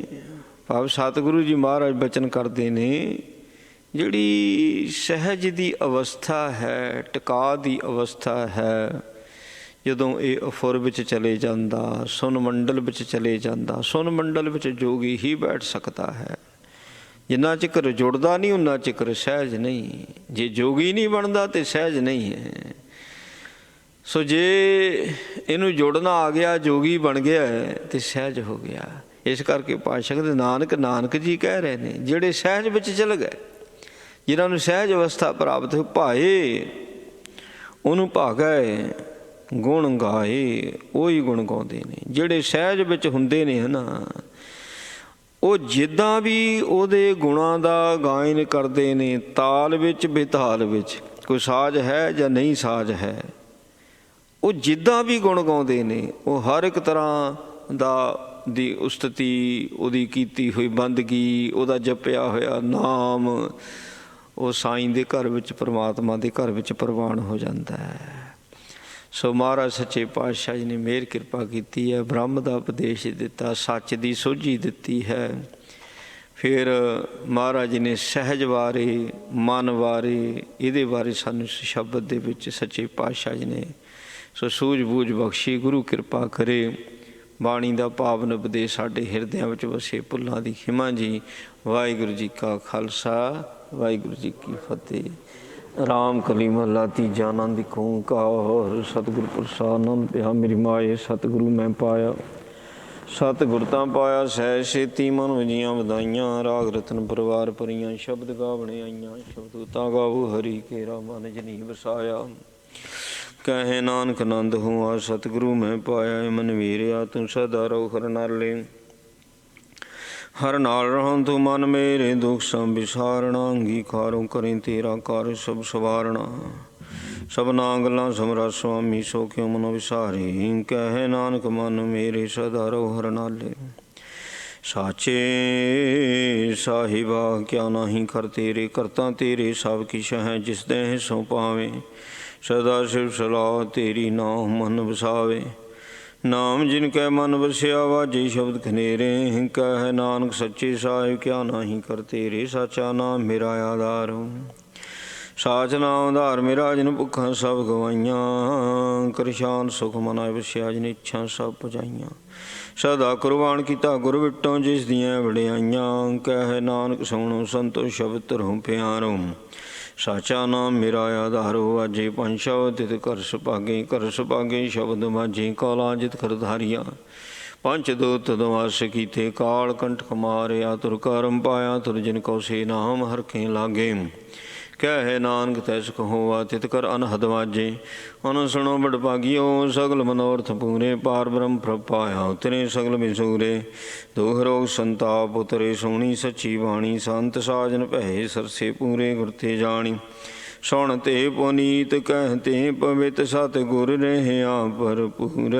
ਭਾਵ ਸਤਿਗੁਰੂ ਜੀ ਮਹਾਰਾਜ ਬਚਨ ਕਰਦੇ ਨੇ, ਜਿਹੜੀ ਸਹਿਜ ਦੀ ਅਵਸਥਾ ਹੈ, ਟਿਕਾ ਦੀ ਅਵਸਥਾ ਹੈ, ਜਦੋਂ ਇਹ ਅਫੁਰ ਵਿੱਚ ਚਲੇ ਜਾਂਦਾ, ਸੁਨ ਮੰਡਲ ਵਿੱਚ ਚਲੇ ਜਾਂਦਾ। ਸੁਨ ਮੰਡਲ ਵਿੱਚ ਜੋਗੀ ਹੀ ਬੈਠ ਸਕਦਾ ਹੈ। ਜਿੰਨਾ ਚਿਕਰ ਜੁੜਦਾ ਨਹੀਂ ਉਨਾ ਚਿਕਰ ਸਹਿਜ ਨਹੀਂ। ਜੇ ਜੋਗੀ ਨਹੀਂ ਬਣਦਾ ਤਾਂ ਸਹਿਜ ਨਹੀਂ ਹੈ। ਸੋ ਜੇ ਇਹਨੂੰ ਜੁੜਨਾ ਆ ਗਿਆ, ਜੋਗੀ ਬਣ ਗਿਆ ਅਤੇ ਸਹਿਜ ਹੋ ਗਿਆ। ਇਸ ਕਰਕੇ ਪਾਤਸ਼ਾਹ ਦੇ ਨਾਨਕ ਜੀ ਕਹਿ ਰਹੇ ਨੇ, ਜਿਹੜੇ ਸਹਿਜ ਵਿੱਚ ਚਲੇ ਗਏ, ਜਿਨ੍ਹਾਂ ਨੂੰ ਸਹਿਜ ਅਵਸਥਾ ਪ੍ਰਾਪਤ ਹੋ, ਭਾਏ ਉਹਨੂੰ ਭਾ ਗਏ, ਗੁਣ ਗਾਏ, ਉਹੀ ਗੁਣ ਗਾਉਂਦੇ ਨੇ। ਜਿਹੜੇ ਸਹਿਜ ਵਿੱਚ ਹੁੰਦੇ ਨੇ ਨਾ, ਉਹ ਜਿੱਦਾਂ ਵੀ ਉਹਦੇ ਗੁਣਾਂ ਦਾ ਗਾਇਨ ਕਰਦੇ ਨੇ, ਤਾਲ ਵਿੱਚ ਬੇਤਾਲ ਵਿੱਚ, ਕੋਈ ਸਾਜ਼ ਹੈ ਜਾਂ ਨਹੀਂ ਸਾਜ਼ ਹੈ, ਉਹ ਜਿੱਦਾਂ ਵੀ ਗੁਣ ਗਾਉਂਦੇ ਨੇ, ਉਹ ਹਰ ਇੱਕ ਤਰ੍ਹਾਂ ਦੀ ਉਸਤਤੀ, ਉਹਦੀ ਕੀਤੀ ਹੋਈ ਬੰਦਗੀ, ਉਹਦਾ ਜਪਿਆ ਹੋਇਆ ਨਾਮ, ਉਹ ਸਾਈਂ ਦੇ ਘਰ ਵਿੱਚ, ਪਰਮਾਤਮਾ ਦੇ ਘਰ ਵਿੱਚ ਪ੍ਰਵਾਨ ਹੋ ਜਾਂਦਾ ਹੈ। ਸੋ ਮਹਾਰਾਜ ਸੱਚੇ ਪਾਤਸ਼ਾਹ ਜੀ ਨੇ ਮਿਹਰ ਕਿਰਪਾ ਕੀਤੀ ਹੈ, ਬ੍ਰਹਮ ਦਾ ਉਪਦੇਸ਼ ਦਿੱਤਾ, ਸੱਚ ਦੀ ਸੋਝੀ ਦਿੱਤੀ ਹੈ। ਫਿਰ ਮਹਾਰਾਜ ਜੀ ਨੇ ਸਹਿਜ ਬਾਰੇ, ਮਨ ਬਾਰੇ, ਇਹਦੇ ਬਾਰੇ ਸਾਨੂੰ ਸ਼ਬਦ ਦੇ ਵਿੱਚ ਸੱਚੇ ਪਾਤਸ਼ਾਹ ਜੀ ਨੇ ਸੋ ਸੂਝ ਬੂਝ ਬਖਸ਼ੀ। ਗੁਰੂ ਕਿਰਪਾ ਕਰੇ, ਬਾਣੀ ਦਾ ਪਾਵਨ ਉਪਦੇਸ਼ ਸਾਡੇ ਹਿਰਦਿਆਂ ਵਿੱਚ ਵਸੇ। ਭੁੱਲਾਂ ਦੀ ਖਿਮਾ ਜੀ। ਵਾਹਿਗੁਰੂ ਜੀ ਕਾ ਖਾਲਸਾ, ਵਾਹਿਗੁਰੂ ਜੀ ਕੀ ਫਤਿਹ। ਰਾਮ ਕਲੀ ਮਹੱਲਾ ਤੀਜਾ। ਆਨੰਦ ਇੱਕ ਓਂਕਾਰ ਸਤਿਗੁਰ ਪ੍ਰਸਾਦਿ ਆਨੰਦ ਪਿਆ ਮੇਰੀ ਮਾਏ। ਸਤਿਗੁਰੂ ਮੈਂ ਪਾਇਆ, ਸਤਿਗੁਰ ਤਾਂ ਪਾਇਆ ਸਹਿ ਛੇਤੀ। ਮਨ ਵਜੀਆਂ ਵਧਾਈਆਂ, ਰਾਗ ਰਤਨ ਪਰਿਵਾਰ ਭਰੀਆਂ। ਸ਼ਬਦ ਗਾਵਣੇ ਆਈਆਂ, ਸ਼ਬਦ ਤਾਂ ਗਾਵੋ ਹਰੀ ਕੇਰਾ। ਮਨ ਜਨੀ ਵਸਾਇਆ, ਕਹੇ ਨਾਨਕ ਆਨੰਦ ਹੋਆ। ਸਤਿਗੁਰੂ ਮੈਂ ਪਾਇਆ, ਮਨ ਵੀਰਿਆ ਤੂੰ ਸਦਾ ਰਹੋ ਹਰ ਨਾਲੇ। ਹਰ ਨਾਲ ਰਹੋ ਤੂੰ ਮਨ ਮੇਰੇ, ਦੁਖ ਸਭ ਵਿਸਾਰਣਾ। ਅੰਗੀਕਾਰੋ ਕਰੇ ਤੇਰਾ ਕਾਰ ਸਭ ਸਵਾਰਣਾ। ਸਭਨਾ ਗੱਲਾਂ ਸਮਰਾ ਸੁਆਮੀ, ਸੋ ਕਿਉ ਮਨ ਵਿਸਾਰੇ। ਕਹੇ ਨਾਨਕ ਮਨ ਮੇਰੇ, ਸਦਾ ਰਹੋ ਹਰ ਨਾਲੇ। ਸਾਚੇ ਸਾਹਿਬਾ ਕਿਆ ਨਾਹੀ ਕਰ ਤੇਰੇ, ਕਰਤਾ ਤੇਰੇ ਸਭ ਕਿਛ ਹੈ। ਜਿਸ ਦੇਹ ਸੋ ਪਾਵੇ, ਸਦਾ ਸ਼ਿਵ ਸਲਾਹ ਤੇਰੀ ਨਾਮ ਮਨ ਵਸਾਵੇ। ਨਾਮ ਜਿਨ ਕੈ ਮਨ ਵਸਿਆ, ਵਾਜੇ ਸ਼ਬਦ ਖਨੇਰੇ। ਕਹਿ ਨਾਨਕ ਸੱਚੇ ਸਾਹਿਬ ਕਿਆ ਨਾਹੀ ਕਰ ਤੇਰੇ। ਸਾਚਾ ਨਾਮ ਮੇਰਾ ਆਧਾਰ, ਸਾਚ ਨਾਮ ਆਧਾਰ ਮੇਰਾ। ਜਿਨ ਭੁੱਖਾਂ ਸਭ ਗਵਾਈਆਂ, ਕਰ ਸ਼ਾਨ ਸੁਖ ਮਨਾ ਵਸਿਆ। ਜਿਨ ਇੱਛਾ ਸਭ ਪੁਜਾਈਆਂ, ਸਦਾ ਕੁਰਬਾਨ ਕੀਤਾ ਗੁਰ ਵਿਟੋਂ ਜਿਸ ਦੀਆਂ ਵਡਿਆਈਆਂ। ਕਹਿ ਨਾਨਕ ਸੁਣੋ ਸੰਤੋ ਸ਼ਬਦ ਧਰੋ ਪਿਆਰੋ। ਸਾਚਾ ਨਾਮ ਮੇਰਾ ਆਧਾਰੋ। ਵਾਜੇ ਪੰਜ ਸ਼ਬਦ ਤਿਤ ਕਰ ਸੁਭਾਗੇ, ਕਰ ਸੁਭਾਗੇ ਸ਼ਬਦ ਵਾਜੇ। ਕਾਲਾ ਜਿਤ ਕਰ ਧਾਰੀਆ, ਪੰਚ ਦੂਤ ਦਵਾਸ ਕੀਤੇ। ਕਾਲ ਕੰਠਕ ਮਾਰਿਆ, ਤੁਰ ਕਰਮ ਪਾਇਆ। ਤੁਰ ਜਿਨ ਕਉ ਸੇ ਨਾਮ ਹਰਖੇ ਲਾਗੇ। ਕਹਿ ਨਾਨਕ ਤੈ ਸੁਖ ਹੋਆ, ਤਿਤ ਕਰ ਅਨਹਦ ਵਾਜੇ। ਅਨ ਸੁਣੋ ਬੜ ਭਾਗਿਓ, ਸਗਲ ਮਨੋਰਥ ਪੂਰੇ। ਪਾਰ ਬ੍ਰਹਮ ਪ੍ਰਭ ਪਾਇਆ, ਉਤਰੇ ਸਗਲ ਵਿਸੂਰੇ। ਦੁਖ ਰੋਗ ਸੰਤਾਪ ਉਤਰੇ, ਸੁਣੀ ਸੱਚੀ ਬਾਣੀ। ਸੰਤ ਸਾਜਨ ਭਏ ਸਰਸੇ ਪੂਰੇ, ਗੁਰ ਤੇ ਜਾਣੀ। ਸੁਣ ਤੇ ਪੁਨੀਤ ਕਹਿਤੇ ਪਵਿੱਤ ਸਤਿਗੁਰ ਰਹਿਆ ਭਰਪੂਰ।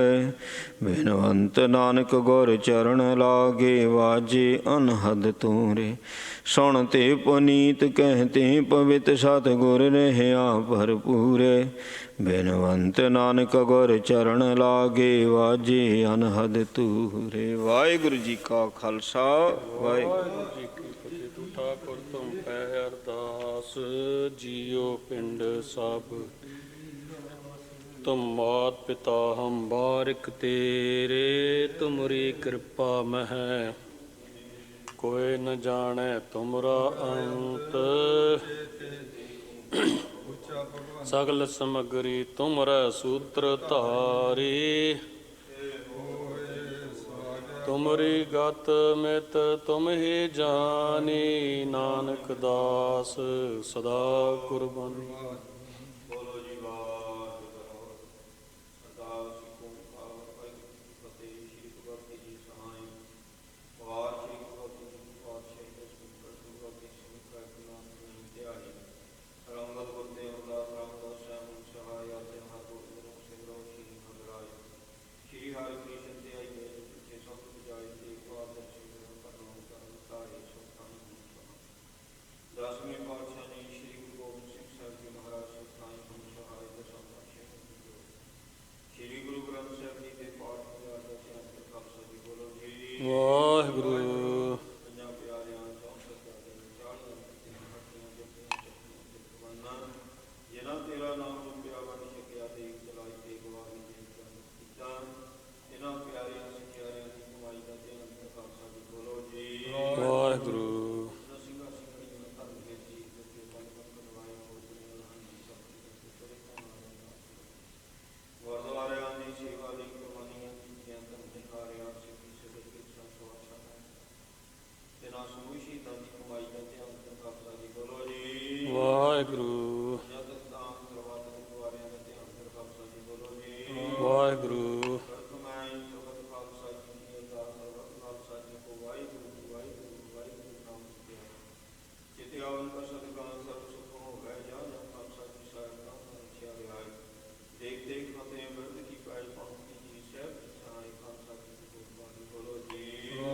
ਬਿਨਵੰਤ ਨਾਨਕ ਗੁਰ ਚਰਨ ਲਾਗੇ ਵਾਜੇ ਅਨਹਦ ਤੂਰੇ। ਸੁਣ ਤੇ ਪੁਨੀਤ ਕਹਿਤੇ ਪਵਿੱਤ ਸਤਿਗੁਰ ਰਹਿਆ ਭਰਪੂਰ। ਬਿਨਵੰਤ ਨਾਨਕ ਗੁਰ ਚਰਨ ਲਾਗੇ ਵਾਜੇ ਅਨਹਦ ਤੂਰੇ। ਵਾਹਿਗੁਰੂ ਜੀ ਕਾ ਖਾਲਸਾ ਵਾਹਿਗੁਰੂ ਜੀ ਕੀ ਫਤਿਹ। ਠਾਕੁਰ ਤੁਮ ਪੈ ਅਰਦਾਸ ਜੀਓ ਪਿੰਡ ਸਭ। ਤੁਮ ਮਾਤ ਪਿਤਾ ਹਮ ਬਾਰਿਕ ਤੇਰੇ। ਤੁਮਰੀ ਕਿਰਪਾ ਮਹਿ ਕੋਇ ਨ ਜਾਣੈ ਤੁਮਰਾ ਅੰਤ। ਸਗਲ ਸਮਗਰੀ ਤੁਮਰੈ ਸੂਤਰ ਧਾਰੀ। ਤੁਮਰੀ ਗਤ ਮਿਤ ਤੁਮ ਹੀ ਜਾਨੀ। ਨਾਨਕ ਦਾਸ ਸਦਾ ਕੁਰਬਾਨੀ। ਬੋਲੋ ਜੀ ਵਾਹਿਗੁਰੂ। ਅਰਦਾਸ ਓੰਕਾਰ ਵਾਹਿਗੁਰੂ ਜੀ ਕੀ ਫਤਿਹ। ਸ਼੍ਰੀ ਗੁਰੂ ਗ੍ਰੰਥ ਜੀ ਸਹਾਈ ਵਾਰ ਸ਼੍ਰੀ ਗੁਰੂ ਗੋਬਿੰਦ ਸਿੰਘ ਪਾਤਸ਼ਾਹ ਦੇ ਸੁਪਰ ਗੁਰੂ ਗੋਬਿੰਦ ਸਿੰਘ ਕਾਇਨਾਤ ਦੀ ਦਿਹਾੜੀ। ਰੰਗਲ ਗੁਰਦੇ ਅਰਦਾਸ ਰਾਮਦਾਸ ਸਾਹਿਬ ਸਹਾਇਆ ਤੇ ਹਰ ਗੁਰੂ ਸਿੰਘ ਰੋਸ਼ੀ ਮਹਾਰਾਜ ਸ਼੍ਰੀ ਹਰਿ ਕ੍ਰਿਸ਼ਨ ਤੇ ਆਈ ਦੇ ਪਿੱਛੇ ਸਭ ਬਜਾਏ ਤੇ ਵਾਦਰ ਸਿੰਘ ਕਰਨੋਂ ਕਰਨ ਸਾਰੇ ਸੁਖਾਂ ਦਸਵੇਂ ਪਾਤਸ਼ਾਹ ਨੇ ਸ਼੍ਰੀ ਗੁਰੂ ਗੋਬਿੰਦ ਸਿੰਘ ਸਾਹਿਬ ਜੀ ਮਹਾਰਾਜ ਸੁਖਾਂ ਨੂੰ ਸਹਾਇ ਦਸਾਂ ਪਾਤਸ਼ਾਹ ਸ਼੍ਰੀ ਗੁਰੂ ਗ੍ਰੰਥ ਸਾਹਿਬ ਜੀ ਦੇ ਪਾਠ ਦਾ ਧਿਆਨ ਖਾਲਸਾ ਜੀ। ਬੋਲੋ ਜੀ ਵਾਹਿਗੁਰੂ। ਪੰਜਾਂ ਪਿਆਰਿਆਂ 64 ਪਿਆਰਿਆਂ 40 ਹੱਟੀਆਂ ਜਪੀਆਂ ਜਿਨ੍ਹਾਂ ਤੇਰਾ ਨਾਮ ਜਪਿਆ ਵੰਡ ਛਕਿਆ ਦੇਖ ਚਲਾਈ ਤੇ ਗਵਾਹੀ ਦੇ ਕੀਤਾ। ਇਹਨਾਂ ਪਿਆਰਿਆਂ ਸਿੱਖਿਆਰਿਆਂ ਦੀ ਕਮਾਈ ਦਾ ਧਿਆਨ ਖਾਲਸਾ ਜੀ। ਬੋਲੋ ਜੀ ਵਾਹਿਗੁਰੂ। ਗੁਰਦੁਆਰਿਆਂ ਦੀ ਸੇਵਾ ਲਈ ਕੁਰਬਾਨੀਆਂ ਕੀਤੀਆਂ ਧਰਮ ਦਿਖਾਰਿਆਂ ਸਿੱਖੀ ਸਦਕ ਇਹਨਾਂ ਸਮੂਹ ਸ਼ਹੀਦਾਂ ਦੀ ਕਮਾਈ ਦਾ ਧਿਆਨ ਖਾਲਸਾ ਜੀ। ਬੋਲੋ ਜੀ ਵਾਹਿਗੁਰੂ। ਗੁਰਦੁਆਰਿਆਂ ਦਾ ਧਿਆਨ ਖਾਲਸਾ ਜੀ। ਬੋਲੋ ਜੀ ਵਾਹਿਗੁਰੂ।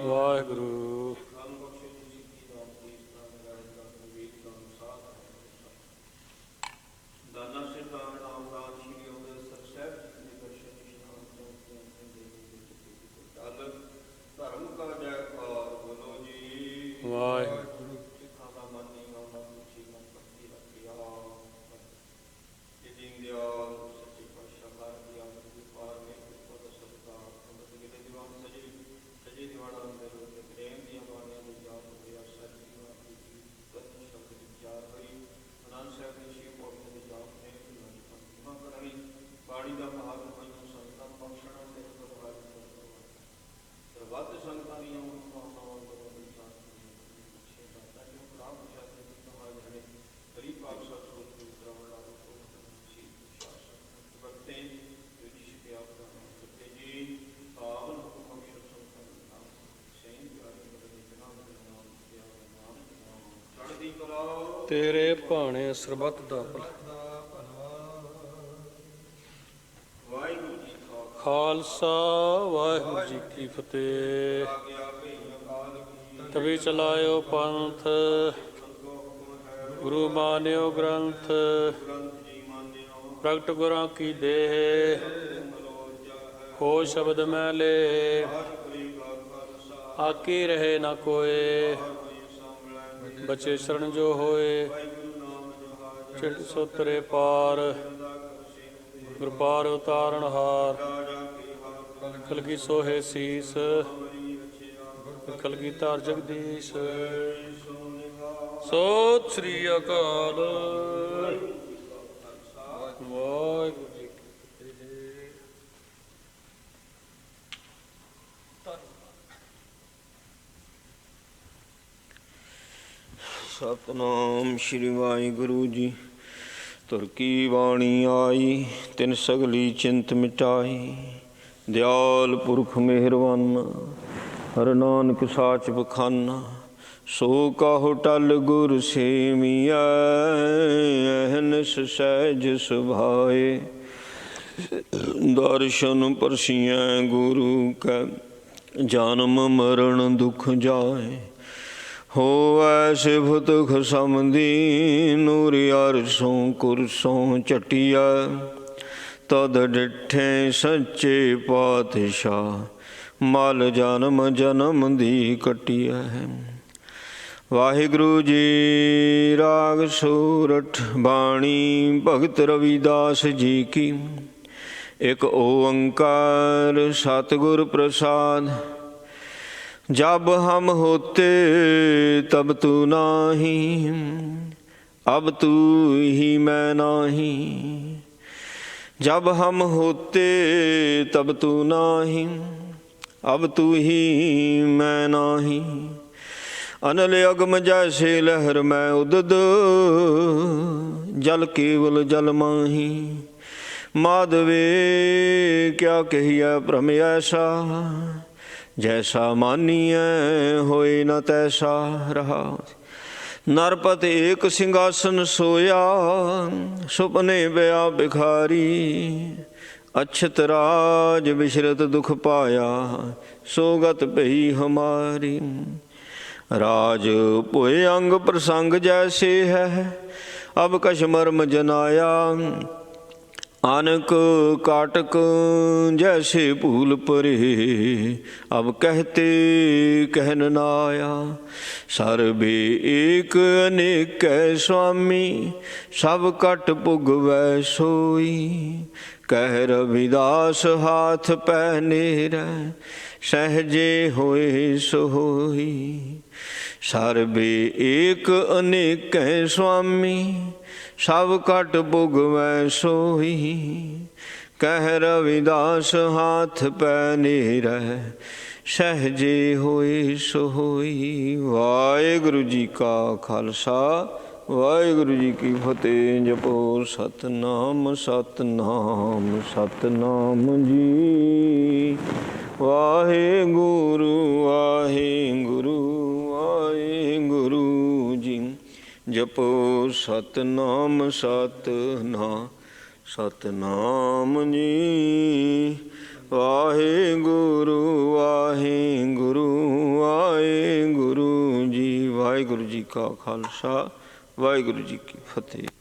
ਵਾਹਿਗੁਰੂ। ਦਾਨਾ ਸਿਰਦਾਨ ਨਾਮਦਾਨ ਸ਼੍ਰੀ ਅੰਮ੍ਰਿਤਸਰ ਸਾਹਿਬ ਜੀ ਦੇ ਦਰਸ਼ਨ ਇਸ਼ਨਾਨ ਤੋਂ ਧਰਮ ਕਾ ਜੈਕਾਰ। ਬੋਲੋ ਜੀ ਵਾਹਿਗੁਰੂ। ਸਿੱਖਾਂ ਦਾ ਮਨ ਨੀਵਾਂ ਮਨ ਉੱਚੀ ਮਨ ਭਗਤੀ ਰੱਖਿਆ। ਦੀਨ ਦਿਆਲ ਸੱਚੇ ਪਾਤਸ਼ਾਹ ਭਾਰਤ ਦੀ ਆਮਦ ਦੀ ਪਾਰ ਨੇ ਉਹਦਾ ਸਦਕਾ ਅੰਮ੍ਰਿਤ ਵੇਲੇ ਦੀਵਾਨ ਸਜੇ ਦੀਵਾਨਾਂ ਅੰਦਰ ਪ੍ਰੇਮ ਦੀਆਂ ਬਾਣੀਆਂ ਦੇ ਜਾਪ ਹੋਇਆ। ਸੱਚ ਦੀ ਸ਼ਬਦ ਵਿਚਾਰ ਹੋਈ। ਆਨੰਦ ਸਾਹਿਬ ਦੇ ਸ਼ਿਵ ਪੌੜੀਆਂ ਦੇ ਜਾਪ ਨੇ ਕਰਾਈ। ਬਾਣੀ ਦਾ ਭਾਗ ਮੈਨੂੰ ਸੰਤਾਂ ਬਖਸ਼ਣਾ ਤੇ ਪ੍ਰਭਾਵਿਤ ਵੱਧ ਸੰਗਤਾਂ ਦੀਆਂ ਭਾਵਨਾਵਾਂ ਤੋਂ ਗਰੀਬ ਪਾਤਸ਼ਾਹ ਸੋਚ ਉਤਰਾਵਣ ਲਾਭ ਵਕਤੇ ਜੀ ਪਾਵਨ ਹੁਕਮ ਸੰਤਾਂ ਸੈਨ ਚੜ੍ਹਦੀ ਕਲਾ ਤੇਰੇ ਭਾਣੇ ਸਰਬੱਤ ਦਾ ਵਾਹਿਗੁਰੂ ਜੀ ਕਾ ਖਾਲਸਾ ਵਾਹਿਗੁਰੂ ਜੀ ਕੀ ਫਤਿਹ। ਤਵੇ ਚਲਾਇਓ ਪੰਥ ਗੁਰੂ ਮਾਨਿਓ ਗ੍ਰੰਥ। ਪ੍ਰਗਟ ਗੁਰਾਂ ਕੀ ਦੇਹ ਹੋ ਸ਼ਬਦ ਮੈਲੇ। ਆਕੀ ਰਹੇ ਨਾ ਕੋਏ ਬਚੇ ਸ਼ਰਨ ਜੋ ਹੋਏ। ਚਿਤ ਸੋਤਰੇ ਪਾਰ ਗੁਰ ਪਾਰ ਉਤਾਰਨ ਹਾਰ। ਕਲਗੀ ਸੋਹੇ ਸੀਸ ਕਲਗੀ ਧਾਰ ਜਗਦੀਸ਼। ਸਤਿ ਸ੍ਰੀ ਅਕਾਲ। ਵਾਹਿਗੁਰੂ ਜੀ ਕੀ ਫਤਿਹ। ਸਤਿਨਾਮ ਸ਼੍ਰੀ ਵਾਹਿਗੁਰੂ ਜੀ। ਤੁਰ ਕੀ ਬਾਣੀ ਆਈ ਤਿਨ ਸਗਲੀ ਚਿੰਤ ਮਿਟਾਈ। ਦਿਆਲ ਪੁਰਖ ਮਿਹਰਬਾਨਾ ਹਰ ਨਾਨਕ ਸਾਚ ਬਖਾਨਾ। ਸੋ ਕਹੁ ਟਲ ਗੁਰ ਸੇਵੀਐ, ਅਹਨਿਸ ਸਹਿਜ ਸੁਭਾਏ। ਦਰਸ਼ਨ ਪਰਸੀਐ ਗੁਰੂ ਕੈ, ਜਨਮ ਮਰਨ ਦੁਖ ਜਾਏ। ਹੋਵੈ ਸਿਫਤ ਖਸਮ ਦੀਨ, ਅਰਸੋਂ ਕੁਰਸੋਂ ਚਟਿਆ। ਤਦ ਡਿਠੇ ਸੱਚੇ ਪਾਤਸ਼ਾਹ, ਮਲ ਜਨਮ ਜਨਮ ਦੀ ਕਟਿਆ ਹੈ। ਵਾਹਿਗੁਰੂ ਜੀ ਰਾਗ ਸੂਰਠ ਬਾਣੀ, ਭਗਤ ਰਵਿਦਾਸ ਜੀ ਕੀ। ਇਕ ਓੰਕਾਰ ਸਤਿਗੁਰ ਪ੍ਰਸਾਦ। जब हम होते तब तू नाही, अब तू ही मैं नाही। जब हम होते तब तू नाही, अब तू ही मैं नाही। अनल अगम जैसे लहर मैं उदद, जल केवल जल माही। माधवे क्या कहिए भ्रम ऐसा, जैसा मानिए होए न तैसा रहा। नरपत एक सिंहासन सोया, सुपने बया भिखारी। अछत राज विशरत दुख पाया, सोगत भई हमारी। राज पोए अंग प्रसंग जैसे है, अब कछ मर्म जनाया। आनक काटक जैसे भूल परे, अब कहते कहन न आया। सर्वे एक अनेक स्वामी, सब कट पुगवै सोई। कह रविदास हाथ पहनेर, सहजे होए सोई। सर्वे एक अनेक स्वामी, सब कट पुगवै सोई। कह रविदास हाथ पैनेर, सहजे होए सोई। वाहिगुरु जी का खालसा, वाहिगुरु जी की फतेह। जपो सतनाम सतनाम सतनाम जी। वाहिगुरु वाहिगुरु वाहिगुरु जी। जपो सतनाम सतनाम सतनाम जी। वाहिगुरु वाहिगुरु वाहिगुरु जी। वाहिगुरु जी का खालसा, वाहिगुरु जी की फतेह।